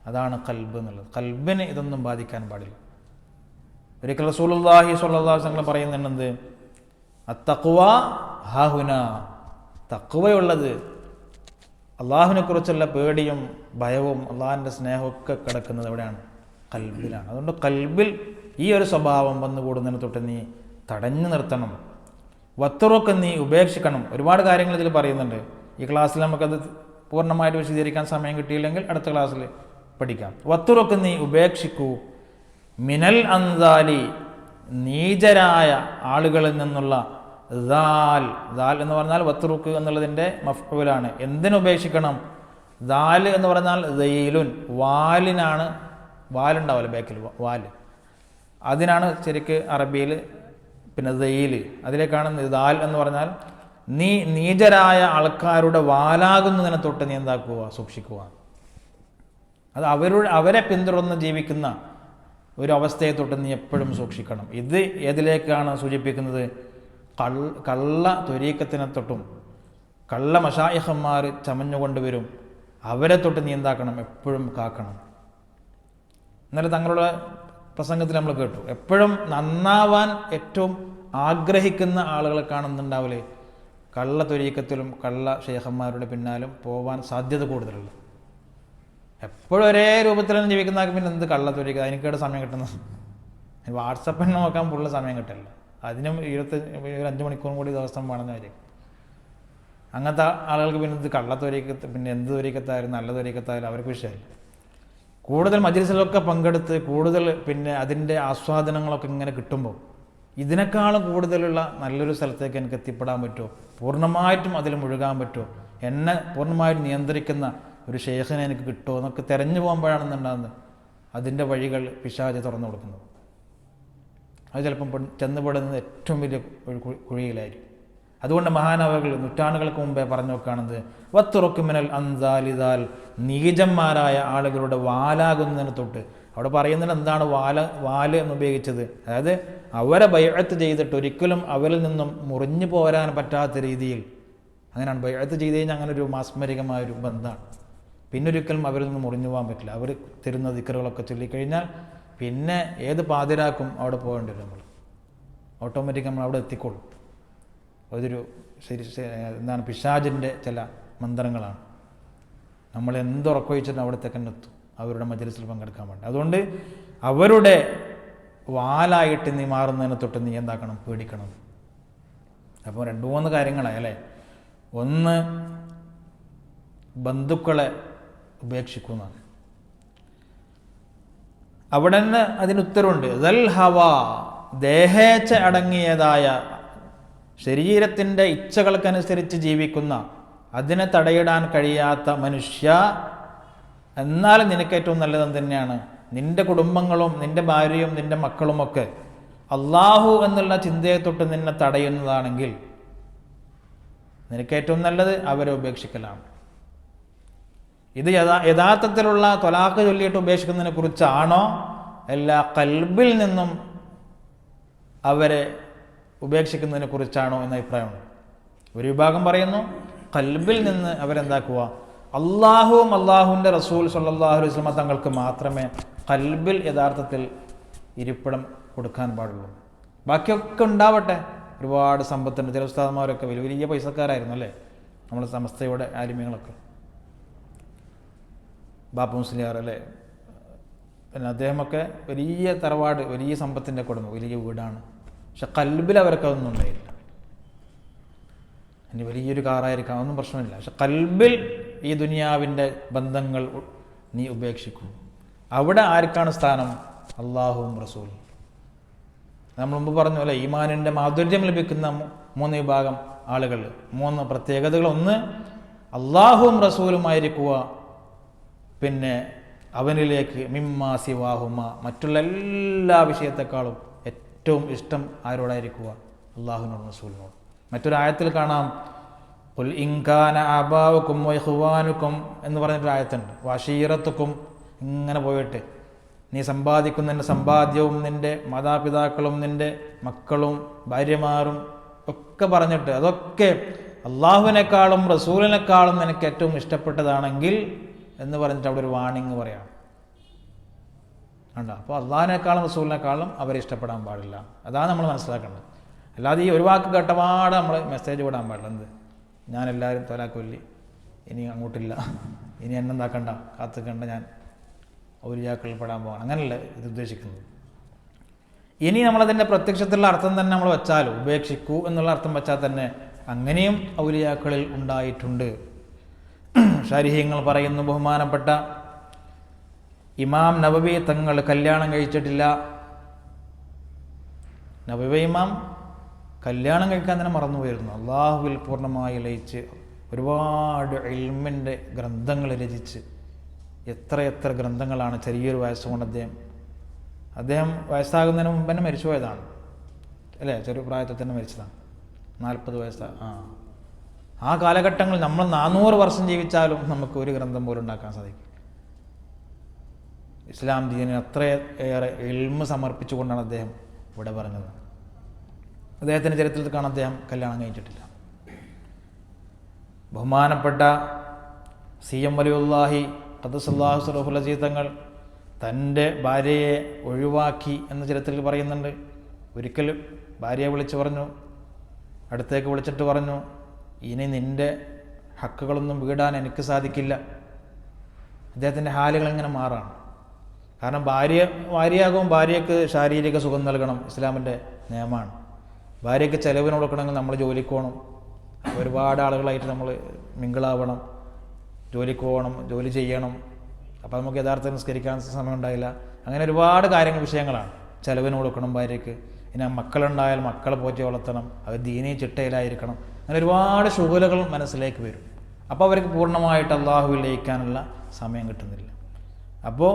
A: അതാണ് ഖൽബ് എന്നുള്ളത്. ഖൽബിന് ഇതൊന്നും ബാധിക്കാൻ പാടില്ല. ഒരിക്കൽ റസൂലുള്ളാഹി സ്വല്ലല്ലാഹു അലൈഹി വസല്ലം പറയുന്നുണ്ട്, അത്തഖ്വ ഹാഹുന, തഖ്വയുള്ളത്, അള്ളാഹുവിനെ കുറിച്ചുള്ള പേടിയും ഭയവും അള്ളാഹിൻ്റെ സ്നേഹമൊക്കെ കിടക്കുന്നത് എവിടെയാണ്? ഖൽബിലാണ്. അതുകൊണ്ട് ഖൽബിൽ ഈ ഒരു സ്വഭാവം വന്നുകൂടുന്നതിന് തൊട്ട് നീ തടഞ്ഞു നിർത്തണം. വത്തുറൊക്കെ നീ ഉപേക്ഷിക്കണം. ഒരുപാട് കാര്യങ്ങൾ ഇതിൽ പറയുന്നുണ്ട്. ഈ ക്ലാസ്സിൽ നമുക്കത് പൂർണ്ണമായിട്ട് വിശദീകരിക്കാൻ സമയം കിട്ടിയില്ലെങ്കിൽ അടുത്ത ക്ലാസ്സിൽ പഠിക്കാം. വത്തുറുക്ക് നീ ഉപേക്ഷിക്കൂ മിനൽ അൻസാലി നീചരായ ആളുകളിൽ നിന്നുള്ള ദാൽ എന്ന് പറഞ്ഞാൽ വത്തുറുക്ക് എന്നുള്ളതിൻ്റെ മഫ്ഊലാണ്. എന്തിനുപേക്ഷിക്കണം? ദാൽ എന്ന് പറഞ്ഞാൽ ദൈലുൻ വാലിനാണ്, വാലുണ്ടാവില്ല ബാക്കിൽ വാല്, അതിനാണ് ശരിക്ക് അറബിയിൽ പിന്നെ ദൈല്, അതിലേക്കാണ് ദാൽ എന്ന് പറഞ്ഞാൽ നീ നീചരായ ആൾക്കാരുടെ വാലാകുന്നതിനെ തൊട്ട് നീ എന്താക്കുക? സൂക്ഷിക്കുക. അത് അവരെ പിന്തുടർന്ന് ജീവിക്കുന്ന ഒരു അവസ്ഥയെ തൊട്ട് നീ എപ്പോഴും സൂക്ഷിക്കണം. ഇത് ഏതിലേക്കാണ് സൂചിപ്പിക്കുന്നത്? കള്ള ത്വരീക്കത്തിനെ തൊട്ടും കള്ള മശായിഖന്മാർ ചമഞ്ഞുകൊണ്ടുവരും, അവരെ തൊട്ട് നീ എന്താക്കണം? എപ്പോഴും കാക്കണം. എന്നാലും തങ്ങളുടെ പ്രസംഗത്തിൽ നമ്മൾ കേട്ടു, എപ്പോഴും നന്നാവാൻ ഏറ്റവും ആഗ്രഹിക്കുന്ന ആളുകളെ കാണുന്നുണ്ടാവില്ലേ, കള്ള ത്വരീക്കത്തിലും കള്ള ഷേഖന്മാരുടെ പിന്നാലും പോവാൻ സാധ്യത കൂടുതലുള്ളത്. എപ്പോഴും ഒരേ രൂപത്തിൽ തന്നെ ജീവിക്കുന്ന പിന്നെ എന്ത് കള്ള ത്വരീക്ക, എനിക്കേടെ സമയം കിട്ടുന്നത്? വാട്സപ്പിന് നോക്കാൻ ഫുള്ള് സമയം കിട്ടില്ല, അതിനും 25 മണിക്കൂറും കൂടി ദിവസം വേണമെന്ന് വരും. അങ്ങനത്തെ ആളുകൾക്ക് പിന്നെ ഇത് കള്ള ത്വരീക്കത്ത്, പിന്നെ എന്ത് ത്വരീക്കത്തായാലും നല്ല ത്വരീക്കത്തായാലും അവർക്ക് വിഷയമില്ല. കൂടുതൽ മജ്‌ലിസിലൊക്കെ പങ്കെടുത്ത് കൂടുതൽ പിന്നെ അതിൻ്റെ ആസ്വാദനങ്ങളൊക്കെ ഇങ്ങനെ കിട്ടുമ്പോൾ ഇതിനേക്കാളും കൂടുതലുള്ള നല്ലൊരു സ്ഥലത്തേക്ക് എനിക്ക് എത്തിപ്പെടാൻ പറ്റുമോ, പൂർണ്ണമായിട്ടും അതിൽ മുഴുകാൻ പറ്റുമോ, എന്നെ പൂർണ്ണമായിട്ട് നിയന്ത്രിക്കുന്ന ഒരു ഷെയ്ഖിനെ എനിക്ക് കിട്ടുമോ എന്നൊക്കെ തിരഞ്ഞു പോകുമ്പോഴാണെന്നുണ്ടാകുന്നത് അതിൻ്റെ വഴികൾ പിശാച് തുറന്നു കൊടുക്കുന്നത്. അത് ചിലപ്പം ചെന്നുപെടുന്നത് ഏറ്റവും വലിയ ഒരു കുഴിയിലായിരിക്കും. അതുകൊണ്ട് മഹാനവകൾ നൂറ്റാണ്ടുകൾക്ക് മുമ്പേ പറഞ്ഞു വെക്കുകയാണത് വത്തുറുക്ക് മിനൽ അൻസാലിദാൽ നീചന്മാരായ ആളുകളുടെ വാലാകുന്നതിന് തൊട്ട്. അവിടെ പറയുന്നത് എന്താണ് വാല് എന്ന് ഉപയോഗിച്ചത്? അതായത് അവരെ ബൈഅത്ത് ചെയ്തിട്ട് ഒരിക്കലും അവരിൽ നിന്നും മുറിഞ്ഞു പോരാൻ പറ്റാത്ത രീതിയിൽ, അങ്ങനെയാണ് ബൈഅത്ത് ചെയ്ത് കഴിഞ്ഞാൽ അങ്ങനെ ഒരു മാസ്മരികമായൊരു ബന്ധമാണ്. പിന്നെ ഒരിക്കലും അവരിൽ നിന്ന് മുറിഞ്ഞു പോകാൻ പറ്റില്ല. അവർ തരുന്ന ദിക്റുകളൊക്കെ ചൊല്ലിക്കഴിഞ്ഞാൽ പിന്നെ ഏത് പാതിരാക്കും അവിടെ പോകേണ്ടി വരും. നമ്മൾ ഓട്ടോമാറ്റിക് നമ്മൾ അവിടെ എത്തിക്കൊള്ളും. അതൊരു എന്താണ് പിശാചിൻ്റെ ചില മന്ത്രങ്ങളാണ്. നമ്മൾ എന്തുറക്കൊഴിച്ചിട്ട് അവിടത്തേക്ക് തന്നെ എത്തും അവരുടെ മജ്‌ലിസിൽ പങ്കെടുക്കാൻ വേണ്ടി. അതുകൊണ്ട് അവരുടെ വാലായിട്ട് നീ മാറുന്നതിനെ തൊട്ട് നീ എന്താക്കണം? പേടിക്കണം. അപ്പോൾ 2-3 കാര്യങ്ങളായി അല്ലേ. ഒന്ന്, ബന്ധുക്കളെ ഉപേക്ഷിക്കുന്നതാണ്. അവിടെ തന്നെ അതിനുത്തരവുണ്ട്. ദൽ ഹവ ദേഹേച്ഛ അടങ്ങിയതായ ശരീരത്തിൻ്റെ ഇച്ഛകൾക്കനുസരിച്ച് ജീവിക്കുന്ന, അതിനെ തടയിടാൻ കഴിയാത്ത മനുഷ്യ, എന്നാൽ നിനക്ക് ഏറ്റവും നല്ലത് തന്നെയാണ് നിന്റെ കുടുംബങ്ങളും നിന്റെ ഭാര്യയും നിന്റെ മക്കളുമൊക്കെ അള്ളാഹു എന്നുള്ള ചിന്തയെ തൊട്ട് നിന്നെ തടയുന്നതാണെങ്കിൽ നിനക്ക് ഏറ്റവും നല്ലത് അവരെ ഉപേക്ഷിക്കലാണ്. ഇത് യഥാർത്ഥത്തിലുള്ള ത്വലാഖ് ചൊല്ലിയിട്ട് ഉപേക്ഷിക്കുന്നതിനെ കുറിച്ചാണോ, എല്ലാ കൽബിൽ നിന്നും അവരെ ഉപേക്ഷിക്കുന്നതിനെ കുറിച്ചാണോ എന്ന അഭിപ്രായമുണ്ട്. ഒരു വിഭാഗം പറയുന്നു കൽബിൽ നിന്ന് അവരെന്താക്കുക, അള്ളാഹുവും അള്ളാഹുവിൻ്റെ റസൂൽ സ്വല്ലല്ലാഹു അലൈഹി വസല്ലം തങ്ങൾക്ക് മാത്രമേ കൽബിൽ യഥാർത്ഥത്തിൽ ഇരിപ്പിടം കൊടുക്കാൻ പാടുള്ളൂ. ബാക്കിയൊക്കെ ഉണ്ടാവട്ടെ. ഒരുപാട് സമ്പത്തുണ്ട്. ചില ഉസ്താദന്മാരൊക്കെ വലിയ വലിയ പൈസക്കാരായിരുന്നു അല്ലേ, നമ്മൾ സമസ്തയുടെ ആലിമ്യങ്ങളൊക്കെ. ബാപ്പ മുസ്ലിയാർ അല്ലേ, പിന്നെ അദ്ദേഹമൊക്കെ വലിയ തറവാട്, വലിയ സമ്പത്തിൻ്റെ കുടുംബം, വലിയ വീടാണ്. പക്ഷെ കൽബിൽ അവർക്ക് അതൊന്നും ഉണ്ടായില്ല. ഇനി വലിയൊരു കാറായിരിക്കാം, അതൊന്നും പ്രശ്നമില്ല. പക്ഷെ കൽബിൽ ഈ ദുനിയാവിൻ്റെ ബന്ധങ്ങൾ നീ ഉപേക്ഷിക്കും. അവിടെ ആർക്കാണ് സ്ഥാനം? അള്ളാഹുവും റസൂലും. നമ്മൾ മുമ്പ് പറഞ്ഞു അല്ലേ, ഈമാനിൻ്റെ മാധുര്യം ലഭിക്കുന്ന 3 വിഭാഗം ആളുകൾ, 3 പ്രത്യേകതകൾ. ഒന്ന്, അള്ളാഹുവും റസൂലുമായിരിക്കുക. പിന്നെ അവനിലേക്ക് മിമ്മാ സിവാഹുമ, മറ്റുള്ള എല്ലാ വിഷയത്തെക്കാളും ഏറ്റവും ഇഷ്ടം ആരോടായിരിക്കുക? അള്ളാഹുവിനോട് റസൂലിനോട്. മറ്റൊരായത്തിൽ കാണാം ഖുൽ ഇൻ കാന ആബാഉകും വഇഖ്വാനുകും എന്ന് പറഞ്ഞിട്ടൊരു ആയത്തുണ്ട്. വശീറത്തുക്കും ഇങ്ങനെ പോയിട്ട് നീ സമ്പാദിക്കുന്ന നിൻ്റെ സമ്പാദ്യവും നിൻ്റെ മാതാപിതാക്കളും നിൻ്റെ മക്കളും ഭാര്യമാരും ഒക്കെ പറഞ്ഞിട്ട് അതൊക്കെ അള്ളാഹുവിനേക്കാളും റസൂലിനേക്കാളും നിനക്ക് ഏറ്റവും ഇഷ്ടപ്പെട്ടതാണെങ്കിൽ എന്ന് പറഞ്ഞിട്ട് അവിടെ ഒരു വാണിംഗ് പറയാണ്. കണ്ടോ? അപ്പോൾ അള്ളാഹിനേക്കാളും റസൂലിനേക്കാളും അവരെ ഇഷ്ടപ്പെടാൻ പാടില്ല. അതാണ് നമ്മൾ മനസ്സിലാക്കേണ്ടത്. അല്ലാതെ ഈ ഒരു വാക്ക് കേട്ടപാട് നമ്മൾ മെസ്സേജ് വിടാൻ പാടില്ല. എന്ത്, ഞാനെല്ലാവരും ത്വലാഖ് ഇനി അങ്ങോട്ടില്ല, ഇനി എന്നെന്താക്കണ്ട, കാത്തുക്കണ്ട, ഞാൻ ഔലിയാക്കളിൽ പെടാൻ പോകണം, അങ്ങനെയല്ല ഇത് ഉദ്ദേശിക്കുന്നത്. ഇനി നമ്മളതിൻ്റെ പ്രത്യക്ഷത്തിലുള്ള അർത്ഥം തന്നെ നമ്മൾ വെച്ചാൽ, ഉപേക്ഷിക്കൂ എന്നുള്ള അർത്ഥം വെച്ചാൽ തന്നെ അങ്ങനെയും ഔലിയാക്കളിൽ ഉണ്ടായിട്ടുണ്ട്. ശാരിഹ്യങ്ങൾ പറയുന്നു, ബഹുമാനപ്പെട്ട ഇമാം നവവി തങ്ങൾ കല്യാണം കഴിച്ചിട്ടില്ല. നവവി ഇമാം കല്യാണം കഴിക്കാൻ തന്നെ മറന്നുപോയിരുന്നു. അള്ളാഹുവിൽ പൂർണ്ണമായി ലയിച്ച് ഒരുപാട് ഇൽമിൻ്റെ ഗ്രന്ഥങ്ങൾ രചിച്ച് എത്ര ഗ്രന്ഥങ്ങളാണ് ചെറിയൊരു വയസ്സുകൊണ്ട് അദ്ദേഹം വയസ്സാകുന്നതിന് മുമ്പ് തന്നെ മരിച്ചുപോയതാണ് അല്ലേ? ചെറിയ പ്രായത്തിൽ തന്നെ മരിച്ചതാണ്. 40 വയസ്സ്. ആ കാലഘട്ടങ്ങളിൽ നമ്മൾ 400 വർഷം ജീവിച്ചാലും നമുക്ക് ഒരു ഗ്രന്ഥം പോലും ഉണ്ടാക്കാൻ സാധിക്കും. ഇസ്ലാം ദീനിന് അത്രയേറെ ഇൽമ് സമർപ്പിച്ചുകൊണ്ടാണ് അദ്ദേഹം ഇവിടെ പറഞ്ഞത്. അദ്ദേഹത്തിൻ്റെ ചരിത്രത്തിൽ കാണാൻ അദ്ദേഹം കല്യാണം കഴിച്ചിട്ടില്ല. ബഹുമാനപ്പെട്ട CM വലിയുല്ലാഹി ഖദ്ദസല്ലാഹു സിറഹുൽ അസീസ് തങ്ങൾ തൻ്റെ ഭാര്യയെ ഒഴിവാക്കി എന്ന ചരിത്രത്തിൽ പറയുന്നുണ്ട്. ഒരിക്കൽ ഭാര്യയെ വിളിച്ചു പറഞ്ഞു, അടുത്തേക്ക് വിളിച്ചിട്ട് പറഞ്ഞു, ഇനി നിൻ്റെ ഹക്കുകളൊന്നും വീടാൻ എനിക്ക് സാധിക്കില്ല. അദ്ദേഹത്തിൻ്റെ ഹാലുകൾ ഇങ്ങനെ മാറാണ്. കാരണം ഭാര്യയാകും, ഭാര്യയ്ക്ക് ശാരീരിക സുഖം നൽകണം, ഇസ്ലാമിൻ്റെ നിയമമാണ്. ഭാര്യയ്ക്ക് ചെലവിന് കൊടുക്കണമെങ്കിൽ നമ്മൾ ജോലിക്ക് പോകണം. ഒരുപാട് ആളുകളായിട്ട് നമ്മൾ മിങ്കിളാവണം, ജോലിക്ക് പോകണം, ജോലി ചെയ്യണം. അപ്പോൾ നമുക്ക് യഥാർത്ഥത്തിൽ നിസ്കരിക്കാൻ സമയം ഉണ്ടായില്ല. അങ്ങനെ ഒരുപാട് വിഷയങ്ങളാണ്. ചെലവിന് കൊടുക്കണം ഭാര്യയ്ക്ക്. ഇനി മക്കളുണ്ടായാൽ മക്കളെ പോറ്റി വളർത്തണം, അവർ ദീനീ ചിട്ടയിലായിരിക്കണം. അങ്ങനെ ഒരുപാട് ശുഗലുകൾ മനസ്സിലേക്ക് വരും. അപ്പോൾ അവർക്ക് പൂർണ്ണമായിട്ട് അള്ളാഹുവിൽ ലയിക്കാനുള്ള സമയം കിട്ടുന്നില്ല. അപ്പോൾ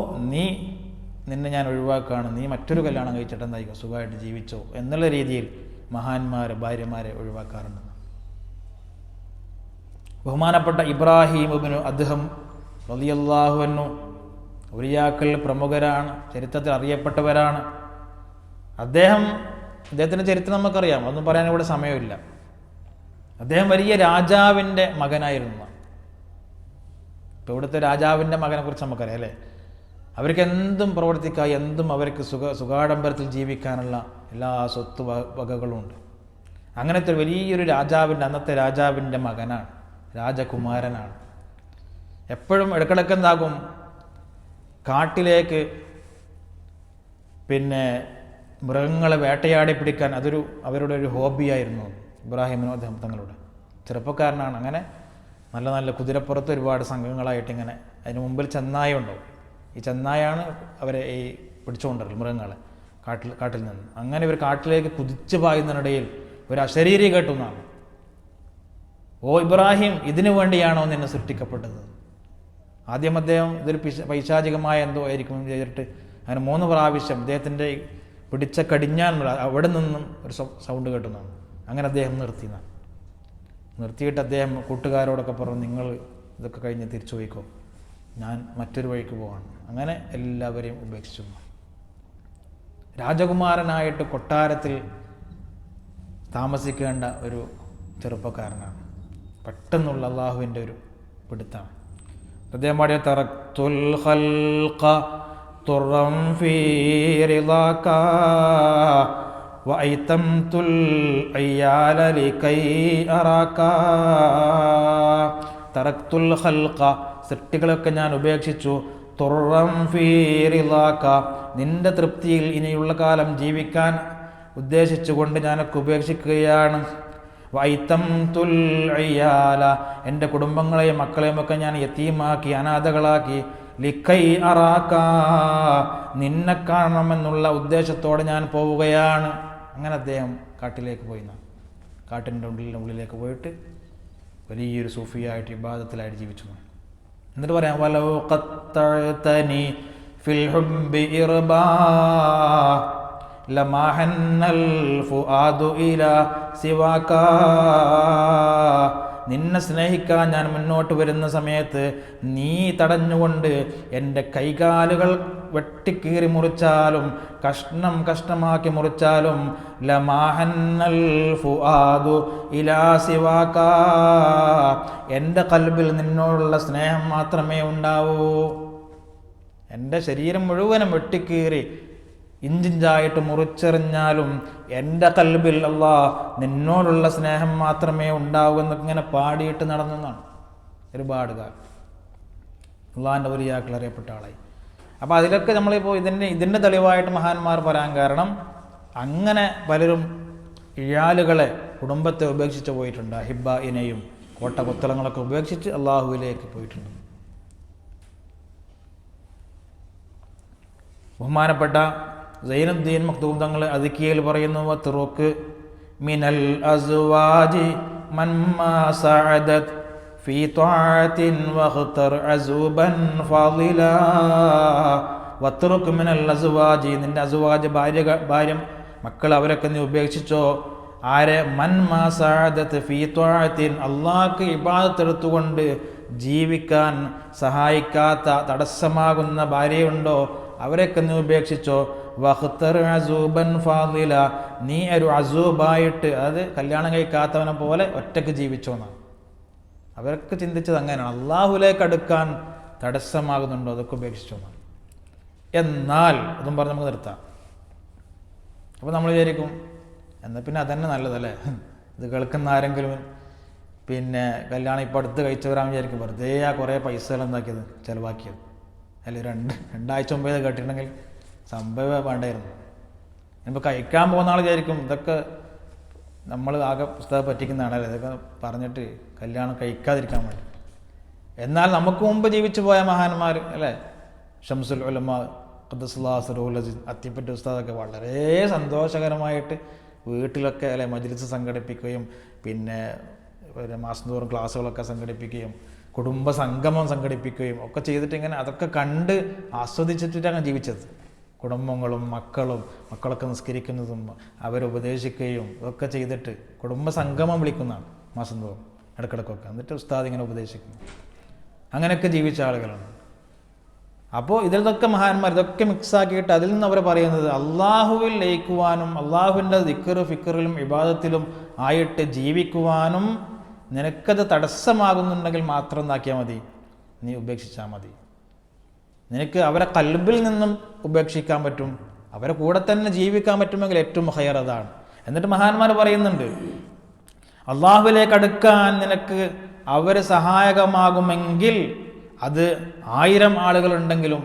A: നിന്നെ ഞാൻ ഒഴിവാക്കുകയാണ്, നീ മറ്റൊരു കല്യാണം കഴിച്ചിട്ട് എന്തായിരിക്കും, സുഖമായിട്ട് ജീവിച്ചോ എന്നുള്ള രീതിയിൽ മഹാന്മാർ ഭാര്യമാരെ ഒഴിവാക്കാറുണ്ട്. ബഹുമാനപ്പെട്ട ഇബ്രാഹിം ഇബ്നു അദ്ഹം റളിയല്ലാഹു അൻഹു ഔലിയാക്കൾ പ്രമുഖരാണ്, ചരിത്രത്തിൽ അറിയപ്പെട്ടവരാണ്. അദ്ദേഹത്തിൻ്റെ ചരിത്രം നമുക്കറിയാം, അതൊന്നും പറയാൻ ഇവിടെ സമയമില്ല. അദ്ദേഹം വലിയ രാജാവിൻ്റെ മകനായിരുന്നു. ഇപ്പോൾ ഇവിടുത്തെ രാജാവിൻ്റെ മകനെ കുറിച്ച് നമുക്കറിയാം അല്ലേ? അവർക്ക് എന്തും പ്രവർത്തിക്കാം, എന്തും അവർക്ക് സുഖാഡംബരത്തിൽ ജീവിക്കാനുള്ള എല്ലാ സ്വത്ത് വകകളുമുണ്ട്. അങ്ങനത്തെ വലിയൊരു അന്നത്തെ രാജാവിൻ്റെ മകനാണ്, രാജകുമാരനാണ്. എപ്പോഴും ഇടക്കിടക്ക് എന്താകും, കാട്ടിലേക്ക് മൃഗങ്ങളെ വേട്ടയാടി പിടിക്കാൻ അവരുടെ ഒരു ഹോബിയായിരുന്നു ഇബ്രാഹിമിനും അദ്ദേഹം തങ്ങളുടെ. ചെറുപ്പക്കാരനാണ്. അങ്ങനെ നല്ല നല്ല കുതിരപ്പുറത്ത് ഒരുപാട് സംഘങ്ങളായിട്ട് ഇങ്ങനെ, അതിന് മുമ്പിൽ ചെന്നായ ഉണ്ടാവും. ഈ ചെന്നായാണ് അവരെ പിടിച്ചുകൊണ്ടിരുന്നത്, മൃഗങ്ങളെ കാട്ടിൽ നിന്ന്. അങ്ങനെ ഇവർ കാട്ടിലേക്ക് കുതിച്ചു പായുന്നതിനിടയിൽ ഒരു അശരീരി കേട്ടുന്നാണ്, ഓ ഇബ്രാഹിം, ഇതിനു വേണ്ടിയാണോ നിന്നെ സൃഷ്ടിക്കപ്പെട്ടത്? ആദ്യം അദ്ദേഹം ഇതൊരു പൈശാചികമായ എന്തോ ആയിരിക്കും ചെയ്തിട്ട് അങ്ങനെ 3 പ്രാവശ്യം അദ്ദേഹത്തിൻ്റെ പിടിച്ച കടിഞ്ഞാൻ അവിടെ നിന്നും ഒരു സൗണ്ട് കേട്ടുന്നതാണ്. അങ്ങനെ അദ്ദേഹം നിർത്തിയിട്ട് അദ്ദേഹം കൂട്ടുകാരോടൊക്കെ പറഞ്ഞു, നിങ്ങൾ ഇതൊക്കെ കഴിഞ്ഞ് തിരിച്ചു പോയിക്കോ, ഞാൻ മറ്റൊരു വഴിക്ക് പോവാണ്. അങ്ങനെ എല്ലാവരെയും ഉപേക്ഷിച്ചു. രാജകുമാരനായിട്ട് കൊട്ടാരത്തിൽ താമസിക്കേണ്ട ഒരു ചെറുപ്പക്കാരനാണ്. പെട്ടെന്നുള്ള അള്ളാഹുവിൻ്റെ ഒരു പിടുത്താണ്. അദ്ദേഹം പാടിയ തറക്തുൽ ഖൽഖ തുറം ഫീ റിളാക വഅയ്തംതുൽ അയ്യാല ലികൈ അറാക. തറക്തുൽ ഖൽഖ, സൃഷ്ടികളൊക്കെ ഞാൻ ഉപേക്ഷിച്ചു. തുറം ഫീ റിളാക, നിന്റെ തൃപ്തിയിൽ ഇനിയുള്ള കാലം ജീവിക്കാൻ ഉദ്ദേശിച്ചുകൊണ്ട് ഞാനൊക്കെ ഉപേക്ഷിക്കുകയാണ്. വൈത്തംതുൽ അയ്യാല, എൻ്റെ കുടുംബങ്ങളെയും മക്കളെയും ഒക്കെ ഞാൻ യതീമാക്കി, അനാഥകളാക്കി. ലിക്കൈ അറാക, നിന്നെ കാണണമെന്നുള്ള ഉദ്ദേശത്തോടെ ഞാൻ പോവുകയാണ്. അങ്ങനെ അദ്ദേഹം കാട്ടിലേക്ക് പോയി. കാട്ടിൻ്റെ ഉള്ളിലേക്ക് പോയിട്ട് വലിയൊരു സൂഫിയായിട്ട് ഇബാദത്തിലായിട്ട് ജീവിച്ചു. എന്നിട്ട് പറയാം, വലൗ ഖത്തഅതനി ഫിൽ ഹുബ്ബി ഇർബാ ലമഹന്നൽ ഫുആദു ഇലാ സിവാക. നിന്നെ സ്നേഹിക്കാൻ ഞാൻ മുന്നോട്ട് വരുന്ന സമയത്ത് നീ തടഞ്ഞുകൊണ്ട് എൻ്റെ കൈകാലുകൾ വെട്ടിക്കീറി മുറിച്ചാലും കഷ്ണമാക്കി മുറിച്ചാലും ലമഹന്നൽ ഫുആദു ഇലാ സിവാക, എൻ്റെ ഖൽബിൽ നിന്നോടുള്ള സ്നേഹം മാത്രമേ ഉണ്ടാവൂ. എൻ്റെ ശരീരം മുഴുവനും വെട്ടിക്കീറി ഇഞ്ചിഞ്ചായിട്ട് മുറിച്ചെറിഞ്ഞാലും എൻ്റെ ഖൽബിൽ അല്ലാഹ് നിന്നോടുള്ള സ്നേഹം മാത്രമേ ഉണ്ടാവൂ എന്നൊക്കെ ഇങ്ങനെ പാടിയിട്ട് നടന്നതാണ് ഒരുപാട് കാലം. അള്ളാഹിൻ്റെ ഔലിയാക്കൾ അറിയപ്പെട്ട ആളായി. അപ്പോൾ അതിലൊക്കെ നമ്മളിപ്പോൾ ഇതിൻ്റെ തെളിവായിട്ട് മഹാന്മാർ പറയാൻ കാരണം, അങ്ങനെ പലരും ഇയാളുകളെ കുടുംബത്തെ ഉപേക്ഷിച്ച് പോയിട്ടുണ്ട്. ഹിബ്ബ ഇനയും കോട്ടകൊത്തളങ്ങളൊക്കെ ഉപേക്ഷിച്ച് അള്ളാഹുവിലേക്ക് പോയിട്ടുണ്ട്. ബഹുമാനപ്പെട്ട സൈനുദ്ദീൻ മഖ്ദൂം തങ്ങൾ അദ്കിയയിൽ പറയുന്നു, വത്റുക് മിനൽ അസ്വാജി മൻ മാ സഅദത് ഫീ ത്വഅത്തിൻ വഖ്തർ അസൂബൻ ഫാളിലാ. വത്റുക് മിനൽ അസ്വാജി, നിന്റെ അസ്വാജ് ഭാര്യ മക്കൾ അവരൊക്കെ നീ ഉപേക്ഷിച്ചോ. ആരെ? മൻ മാ സഅദത് ഫീ ത്വഅത്തിൻ, അല്ലാഹുക്ക് ഇബാദത്ത് എടുത്തുകൊണ്ട് ജീവിക്കാൻ സഹായിക്കാത്ത തടസ്സമാകുന്ന ഭാര്യയുണ്ടോ അവരൊക്കെ നീ ഉപേക്ഷിച്ചോ. വഖ്തർ അസൂബൻ ഫാളില, നീ ഒരു അസൂബായിട്ട്, അത് കല്യാണം കഴിക്കാത്തവനെ പോലെ ഒറ്റയ്ക്ക് ജീവിച്ചോന്നാണ്. അവരൊക്കെ ചിന്തിച്ചത് അങ്ങനെയാണ്. അള്ളാഹുലേക്ക് അടുക്കാൻ തടസ്സമാകുന്നുണ്ടോ അതൊക്കെ ഉപേക്ഷിച്ചോന്നാണ്. എന്നാൽ അതും പറഞ്ഞ് നമുക്ക് നിർത്താം. അപ്പോൾ നമ്മൾ വിചാരിക്കും എന്നാൽ പിന്നെ അതന്നെ നല്ലതല്ലേ, ഇത് കേൾക്കുന്ന ആരെങ്കിലും പിന്നെ കല്യാണം ഇപ്പോൾ അടുത്ത് കഴിച്ചവരാൻ വിചാരിക്കും വെറുതെ ആ കുറേ പൈസകൾ എന്താക്കിയത് ചിലവാക്കിയത്, അല്ലെ രണ്ടാഴ്ച മുമ്പേ കേട്ടിട്ടുണ്ടെങ്കിൽ സംഭവം വേണ്ടായിരുന്നു. ഇപ്പോൾ കഴിക്കാൻ പോകുന്ന ആൾ വിചാരിക്കും ഇതൊക്കെ നമ്മൾ ആകെ പുസ്തകം പറ്റിക്കുന്നതാണല്ലേ, ഇതൊക്കെ പറഞ്ഞിട്ട് കല്യാണം കഴിക്കാതിരിക്കാൻ വേണ്ടി. എന്നാൽ നമുക്ക് മുമ്പ് ജീവിച്ചു പോയ മഹാന്മാർ അല്ലേ, ഷംസുൽ ഉലമാ ഖദ്ദസുല്ലാഹു സിറഹുൽ അസീസ് അത്തിപ്പറ്റ ഉസ്താദൊക്കെ വളരെ സന്തോഷകരമായിട്ട് വീട്ടിലൊക്കെ അല്ലെ മജ്‌ലിസ് സംഘടിപ്പിക്കുകയും പിന്നെ മാസം തോറും ക്ലാസ്സുകളൊക്കെ സംഘടിപ്പിക്കുകയും കുടുംബ സംഗമം സംഘടിപ്പിക്കുകയും ഒക്കെ ചെയ്തിട്ട് ഇങ്ങനെ അതൊക്കെ കണ്ട് ആസ്വദിച്ചിട്ടാണ് ജീവിച്ചത്. കുടുംബങ്ങളും മക്കളൊക്കെ നിസ്കരിക്കുന്നതും അവരുപദേശിക്കുകയും ഒക്കെ ചെയ്തിട്ട് കുടുംബ സംഗമം വിളിക്കുന്നതാണ് മാസം തോറും ഇടക്കിടക്കൊക്കെ. എന്നിട്ട് ഉസ്താദ് ഇങ്ങനെ ഉപദേശിക്കുന്നു. അങ്ങനെയൊക്കെ ജീവിച്ച ആളുകളാണ്. അപ്പോൾ ഇതിലൊക്കെ മഹാന്മാർ ഇതൊക്കെ മിക്സാക്കിയിട്ട് അതിൽ നിന്ന് അവർ പറയുന്നത് അള്ളാഹുവിൽ ലയിക്കുവാനും അള്ളാഹുവിൻ്റെ ദിക്ർ ഫിക്റിലും ഇബാദത്തിലും ആയിട്ട് ജീവിക്കുവാനും നിനക്കത് തടസ്സമാകുന്നുണ്ടെങ്കിൽ മാത്രം എന്താക്കിയാൽ മതി, നീ ഉപേക്ഷിച്ചാൽ മതി. നിനക്ക് അവരെ ഖൽബിൽ നിന്നും ഉപേക്ഷിക്കാൻ പറ്റും, അവരെ കൂടെ തന്നെ ജീവിക്കാൻ പറ്റുമെങ്കിൽ ഏറ്റവും ഹൈർ അതാണ്. എന്നിട്ട് മഹാന്മാർ പറയുന്നുണ്ട് അള്ളാഹുവിലേക്ക് അടുക്കാൻ നിനക്ക് അവർ സഹായകമാകുമെങ്കിൽ അത് 1000 ആളുകളുണ്ടെങ്കിലും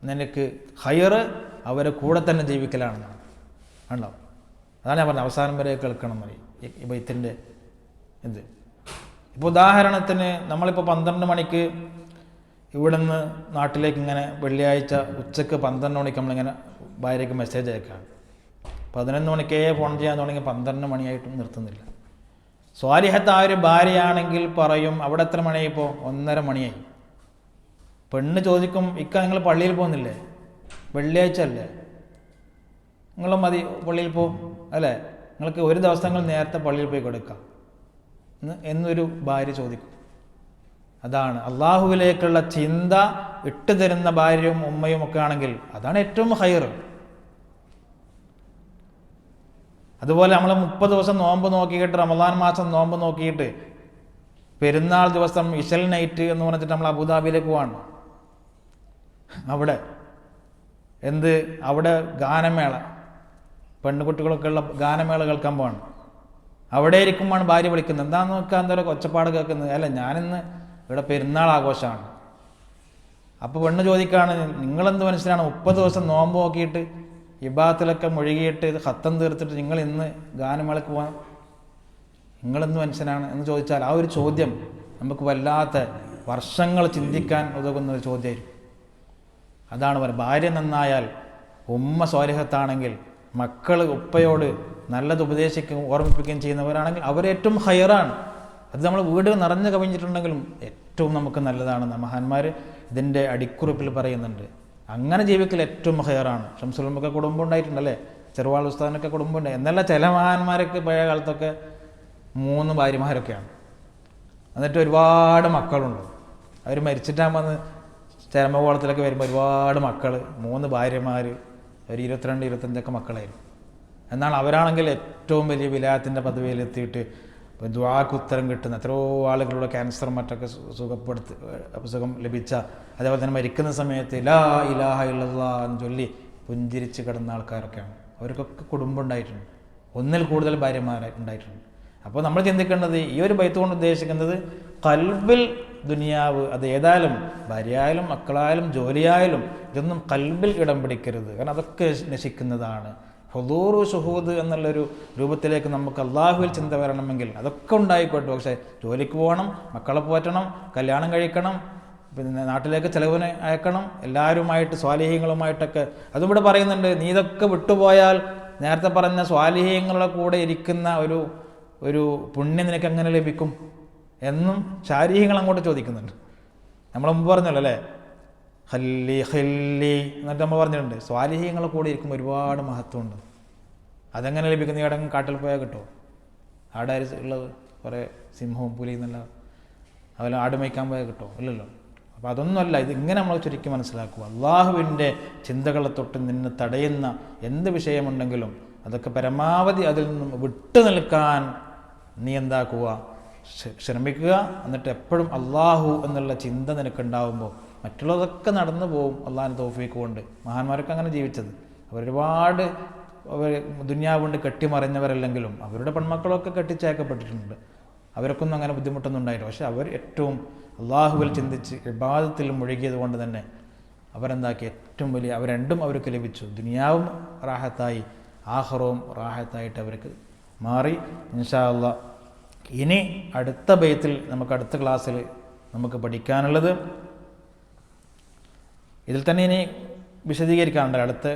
A: നിനക്ക് ഹൈർ അവരെ കൂടെ തന്നെ ജീവിക്കലാണെന്നാണ്. കണ്ടോ, അതാണ് ഞാൻ പറഞ്ഞത് അവസാനം വരെ കേൾക്കണം ഈ ബൈത്തിൻ്റെ ഇത്. ഇപ്പോൾ ഉദാഹരണത്തിന് നമ്മളിപ്പോൾ 12 മണിക്ക് ഇവിടെ നിന്ന് നാട്ടിലേക്ക് ഇങ്ങനെ വെള്ളിയാഴ്ച ഉച്ചക്ക് 12 മണിക്ക് നമ്മളിങ്ങനെ ഭാര്യയ്ക്ക് മെസ്സേജ് അയക്കാം. 11 മണിക്കേ ഫോൺ ചെയ്യാൻ തുടങ്ങി 12 മണിയായിട്ടും നിർത്തുന്നില്ല. സ്വാലിഹത്തായ ഒരു ഭാര്യയാണെങ്കിൽ പറയും അവിടെ എത്ര മണിയായി? ഇപ്പോൾ 1:30 മണിയായി. പെണ്ണ് ചോദിക്കും ഇക്ക നിങ്ങൾ പള്ളിയിൽ പോകുന്നില്ലേ, വെള്ളിയാഴ്ച അല്ലേ, നിങ്ങളും മതി പള്ളിയിൽ പോകും അല്ലേ, നിങ്ങൾക്ക് ഒരു ദിവസങ്ങൾ നേരത്തെ പള്ളിയിൽ പോയി കൊടുക്കാം എന്നൊരു ഭാര്യ ചോദിക്കും. അതാണ് അള്ളാഹുവിലേക്കുള്ള ചിന്ത ഇട്ടു തരുന്ന ഭാര്യയും ഉമ്മയും ഒക്കെ ആണെങ്കിൽ അതാണ് ഏറ്റവും ഹൈർ. അതുപോലെ നമ്മൾ 30 ദിവസം നോമ്പ് നോക്കിയിട്ട് റമദാൻ മാസം നോമ്പ് നോക്കിയിട്ട് പെരുന്നാൾ ദിവസം ഇശൽ നൈറ്റ് എന്ന് പറഞ്ഞിട്ട് നമ്മൾ അബുദാബിയിലേക്ക് പോവാണ്. അവിടെ ഗാനമേള, പെണ്ണുകുട്ടികളൊക്കെ ഉള്ള ഗാനമേള കേൾക്കാൻ പോവാണ്. അവിടെ ഇരിക്കുമ്പോഴാണ് ഭാര്യ വിളിക്കുന്നത്. എന്താന്ന് നോക്കുക, എന്തോരം ഒച്ചപ്പാട് കേൾക്കുന്നത്, അല്ല ഞാനിന്ന് ഇവിടെ പെരുന്നാൾ ആഘോഷമാണ്. അപ്പോൾ പെണ്ണ് ചോദിക്കുകയാണ് നിങ്ങളെന്ത് മനുഷ്യനാണ് 30 ദിവസം നോമ്പ് നോക്കിയിട്ട് ഇബാദത്തിലൊക്കെ മുഴുകിയിട്ട് ഖത്തം തീർത്തിട്ട് നിങ്ങൾ ഇന്ന് ഗാനമേളക്ക് പോകാൻ നിങ്ങളെന്ത് മനുഷ്യനാണ് എന്ന് ചോദിച്ചാൽ ആ ഒരു ചോദ്യം നമുക്ക് വല്ലാത്ത വർഷങ്ങൾ ചിന്തിക്കാൻ ഉതകുന്ന ഒരു ചോദ്യമായിരിക്കും. അതാണ് പറയുന്നത്, ഭാര്യ നന്നായാൽ ഉമ്മ സ്വാലിഹത്താണെങ്കിൽ മക്കൾ ഉപ്പയോട് നല്ലത് ഉപദേശിക്കുകയും ഓർമ്മിപ്പിക്കുകയും ചെയ്യുന്നവരാണെങ്കിൽ അവരേറ്റവും ഹൈറാണ്. അത് നമ്മൾ വീട് നിറഞ്ഞു കവിഞ്ഞിട്ടുണ്ടെങ്കിലും ഏറ്റവും നമുക്ക് നല്ലതാണെന്ന് മഹാന്മാർ ഇതിൻ്റെ അടിക്കുറിപ്പിൽ പറയുന്നുണ്ട്. അങ്ങനെ ജീവിക്കൽ ഏറ്റവും ഹൈറാണ്. ഷംസുലുമൊക്കെ കുടുംബം ഉണ്ടായിട്ടുണ്ടല്ലേ, ചെറുവാൾ ഉസ്താദിനൊക്കെ കുടുംബം ഉണ്ടായി. എന്നല്ല ചില മഹാന്മാരൊക്കെ പഴയ കാലത്തൊക്കെ 3 ഭാര്യമാരൊക്കെയാണ്, എന്നിട്ട് ഒരുപാട് മക്കളുണ്ട്. അവർ മരിച്ചിട്ടാകുമ്പോൾ ചരമകോളത്തിലൊക്കെ വരുമ്പോൾ ഒരുപാട് മക്കൾ, 3 ഭാര്യമാർ, ഒരു 22-25 മക്കളായിരുന്നു. എന്നാൽ അവരാണെങ്കിൽ ഏറ്റവും വലിയ വിലായത്തിൻ്റെ പദവിയിലെത്തിയിട്ട് ദുആക്ക് ഉത്തരം കിട്ടുന്ന എത്രയോ ആളുകളുടെ ക്യാൻസർ മറ്റൊക്കെ സുഖം ലഭിച്ച, അതേപോലെ തന്നെ മരിക്കുന്ന സമയത്ത് ലാ ഇലാഹ ഇല്ലല്ലാഹ് എന്ന് ചൊല്ലി പുഞ്ചിരിച്ച് കിടന്ന ആൾക്കാരൊക്കെയാണ്. അവർക്കൊക്കെ കുടുംബം ഉണ്ടായിട്ടുണ്ട്, 1-ൽ കൂടുതൽ ഭാര്യമാർ ഉണ്ടായിട്ടുണ്ട്. അപ്പോൾ നമ്മൾ ചിന്തിക്കേണ്ടത് ഈ ഒരു ബൈത്ത് കൊണ്ട് ഉദ്ദേശിക്കുന്നത് ഖൽബിൽ ദുനിയാവ്, അത് ഏതായാലും ഭാര്യയായാലും മക്കളായാലും ജോലിയായാലും ഇതൊന്നും ഖൽബിൽ ഇടം പിടിക്കരുത്. കാരണം അതൊക്കെ നശിക്കുന്നതാണ്. ഹുദൂറു ഷുഹൂദ് എന്നുള്ളൊരു രൂപത്തിലേക്ക് നമുക്ക് അള്ളാഹുവിൽ ചിന്ത വരണമെങ്കിൽ അതൊക്കെ ഉണ്ടായിക്കോട്ടെ. പക്ഷേ ജോലിക്ക് പോകണം, മക്കളെ പോറ്റണം, കല്യാണം കഴിക്കണം, പിന്നെ നാട്ടിലേക്ക് ചിലവിന് അയക്കണം, എല്ലാവരുമായിട്ട് സ്വാലിഹീങ്ങളുമായിട്ടൊക്കെ. അതും ഇവിടെ പറയുന്നുണ്ട്, നീ ഇതൊക്കെ വിട്ടുപോയാൽ നേരത്തെ പറഞ്ഞ സ്വാലിഹീങ്ങളുടെ കൂടെ ഇരിക്കുന്ന ഒരു പുണ്യം നിനക്ക് എങ്ങനെ ലഭിക്കും എന്നും ശാരീരികൾ അങ്ങോട്ട് ചോദിക്കുന്നുണ്ട്. നമ്മൾ മുമ്പ് പറഞ്ഞല്ലോ അല്ലേ, ഹല്ലി ഹല്ലി എന്നിട്ട് നമ്മൾ പറഞ്ഞിട്ടുണ്ട്, സ്വാലിഹീങ്ങളെ കൂടെ ഇരിക്കുമ്പോൾ ഒരുപാട് മഹത്വമുണ്ട്. അതെങ്ങനെ ലഭിക്കും? നീ ഇടങ്ങ് കാട്ടിൽ പോയാൽ കിട്ടുമോ? ആടാര് ഉള്ളത് കുറേ സിംഹവും പുലി എന്നല്ല, അതുപോലെ ആട് മേയ്ക്കാൻ പോയാൽ കിട്ടുമോ? ഇല്ലല്ലോ. അപ്പോൾ അതൊന്നുമല്ല, ഇതിങ്ങനെ നമ്മൾ ചുരുക്കി മനസ്സിലാക്കുക. അള്ളാഹുവിൻ്റെ ചിന്തകളെ തൊട്ട് നിന്നെ തടയുന്ന എന്ത് വിഷയമുണ്ടെങ്കിലും അതൊക്കെ പരമാവധി അതിൽ നിന്നും വിട്ടു നിൽക്കാൻ നീ എന്താക്കുക, ശ്രമിക്കുക. എന്നിട്ട് എപ്പോഴും അള്ളാഹു എന്നുള്ള ചിന്ത നിനക്കുണ്ടാവുമ്പോൾ മറ്റുള്ളതൊക്കെ നടന്നു പോകും. അള്ളാഹിൻ്റെ തൗഫീഖ് കൊണ്ട് മഹാന്മാരൊക്കെ അങ്ങനെ ജീവിച്ചത്. അവരൊരുപാട് ദുനിയാവ് കൊണ്ട് കെട്ടിമറിഞ്ഞവരല്ലെങ്കിലും അവരുടെ പെൺമക്കളൊക്കെ കെട്ടിച്ചയക്കപ്പെട്ടിട്ടുണ്ട്. അവർക്കൊന്നും അങ്ങനെ ബുദ്ധിമുട്ടൊന്നും ഉണ്ടായില്ല. പക്ഷെ അവർ ഏറ്റവും അള്ളാഹുവിൽ ചിന്തിച്ച് ഇബാദത്തിൽ മുഴുകിയത് കൊണ്ട് തന്നെ അവരെന്താക്കി, ഏറ്റവും വലിയ അവർ രണ്ടും അവർക്ക് ലഭിച്ചു. ദുനിയാവും റാഹത്തായി, ആഖിറവും റാഹത്തായിട്ട് അവർക്ക് മാറി. ഇൻഷാ അല്ലാഹ് ഇനി അടുത്ത ബൈത്തിൽ നമുക്ക് അടുത്ത ക്ലാസ്സിൽ നമുക്ക് പഠിക്കാനുള്ളത് ഇതിൽ തന്നെ ഇനി വിശദീകരിക്കാനുണ്ട്. അടുത്ത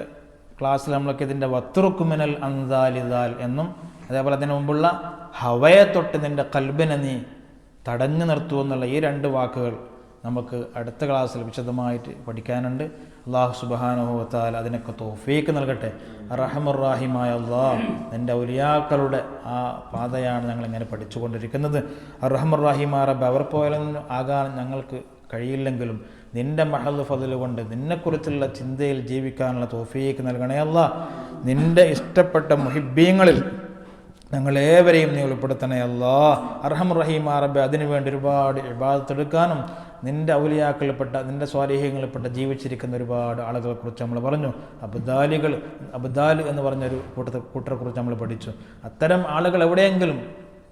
A: ക്ലാസ്സിൽ നമ്മൾക്ക് ഇതിൻ്റെ വത്തുറുക്കുമിനൽ അന്താലിദാൽ എന്നും അതേപോലെ അതിന് മുമ്പുള്ള ഹവയെ തൊട്ട് നിൻ്റെ കൽബിനെ നീ തടഞ്ഞു നിർത്തുമെന്നുള്ള ഈ 2 വാക്കുകൾ നമുക്ക് അടുത്ത ക്ലാസ്സിൽ വിശദമായിട്ട് പഠിക്കാനുണ്ട്. അല്ലാഹു സുബ്ഹാനഹു വ തആല അതിനൊക്കെ തൗഫീഖ് നൽകട്ടെ. അർഹമുർ-റഹീമായ അല്ലാഹ്, നിൻ്റെ ഔലിയാക്കളുടെ ആ പാതയാണ് ഞങ്ങളിങ്ങനെ പഠിച്ചുകൊണ്ടിരിക്കുന്നത്. അർഹമുർ-റഹീമായ റബ്ബ്, അവർ പോലൊന്നും ആകാൻ ഞങ്ങൾക്ക് കഴിയില്ലെങ്കിലും നിൻ്റെ മഹദ് ഫദ്ൽ കൊണ്ട് നിന്നെക്കുറിച്ചുള്ള ചിന്തയിൽ ജീവിക്കാനുള്ള തൗഫീഖ് നൽകണേ അല്ലാഹ്. നിൻ്റെ ഇഷ്ടപ്പെട്ട മുഹിബ്ബീങ്ങളിൽ ഞങ്ങളേവരെയും നീ ഉൾപ്പെടുത്തണേ അല്ലാഹ്. അർഹമുർ-റഹീമായ റബ്ബ്, അതിനുവേണ്ടി ഒരുപാട് ഇബാദത്ത് എടുക്കാനും നിൻ്റെ ഔലിയാക്കളിൽപ്പെട്ട നിൻ്റെ സ്വാലിഹ്യങ്ങളിൽപ്പെട്ട ജീവിച്ചിരിക്കുന്ന ഒരുപാട് ആളുകളെക്കുറിച്ച് നമ്മൾ പറഞ്ഞു. അബ്ദാൽ എന്ന് പറഞ്ഞൊരു കൂട്ടരെക്കുറിച്ച് നമ്മൾ പഠിച്ചു. അത്തരം ആളുകൾ എവിടെയെങ്കിലും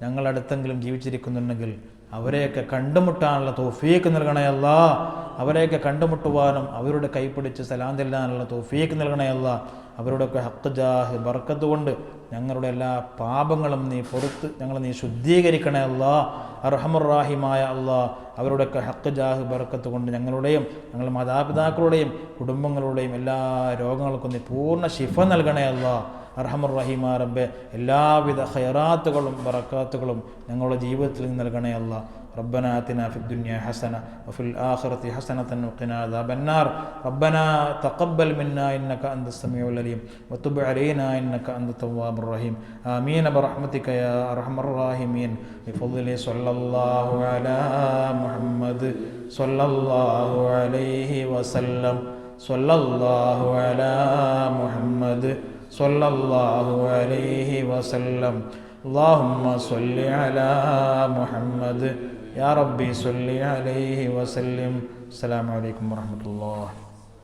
A: ഞങ്ങളടുത്തെങ്കിലും ജീവിച്ചിരിക്കുന്നുണ്ടെങ്കിൽ അവരെയൊക്കെ കണ്ടുമുട്ടാനുള്ള തൗഫീഖ് നൽകണേ അല്ലാഹ്. അവരെയൊക്കെ കണ്ടുമുട്ടുവാനും അവരുടെ കൈപ്പിടിച്ച് സലാം ചെല്ലാനുള്ള തൗഫീഖ് നൽകണേ അല്ലാഹ്. അവരുടെയൊക്കെ ഹക്ക് ജാഹ് ബർക്കത്ത് കൊണ്ട് ഞങ്ങളുടെ എല്ലാ പാപങ്ങളും നീ പുറത്ത് ഞങ്ങളെ നീ ശുദ്ധീകരിക്കണേ അല്ലാഹ്. അർഹമുർ-റഹീമായ അല്ലാഹ്, അവരുടെയൊക്കെ ഹക്ക് ജാഹ് ബർക്കത്ത് കൊണ്ട് ഞങ്ങളുടെയും ഞങ്ങളുടെ മാതാപിതാക്കളുടെയും കുടുംബങ്ങളുടെയും എല്ലാ രോഗങ്ങൾക്കും നീ പൂർണ്ണ ശിഫ നൽകണേ അല്ലാഹ്. അർഹമുർ-റഹീമായ റബ്ബേ, എല്ലാവിധ ഖൈറാത്തുകളും ബറക്കാത്തുകളും ഞങ്ങളുടെ ജീവിതത്തിൽ നിന്ന് നൽകണേ അല്ലാഹ്. ربنا آتنا في الدنيا حسنة وفي الآخرة حسنة وقنا عذاب النار. ربنا تقبل منا إنك أنت السميع العليم وتب علينا إنك أنت التواب الرحيم. آمين برحمتك يا أرحم الراحمين. بفضل صلى الله على محمد صلى الله عليه وسلم. صلى الله على محمد صلى الله عليه وسلم. اللهم صل على محمد يا ربي صل عليه وسلم. السلام عليكم ورحمة الله.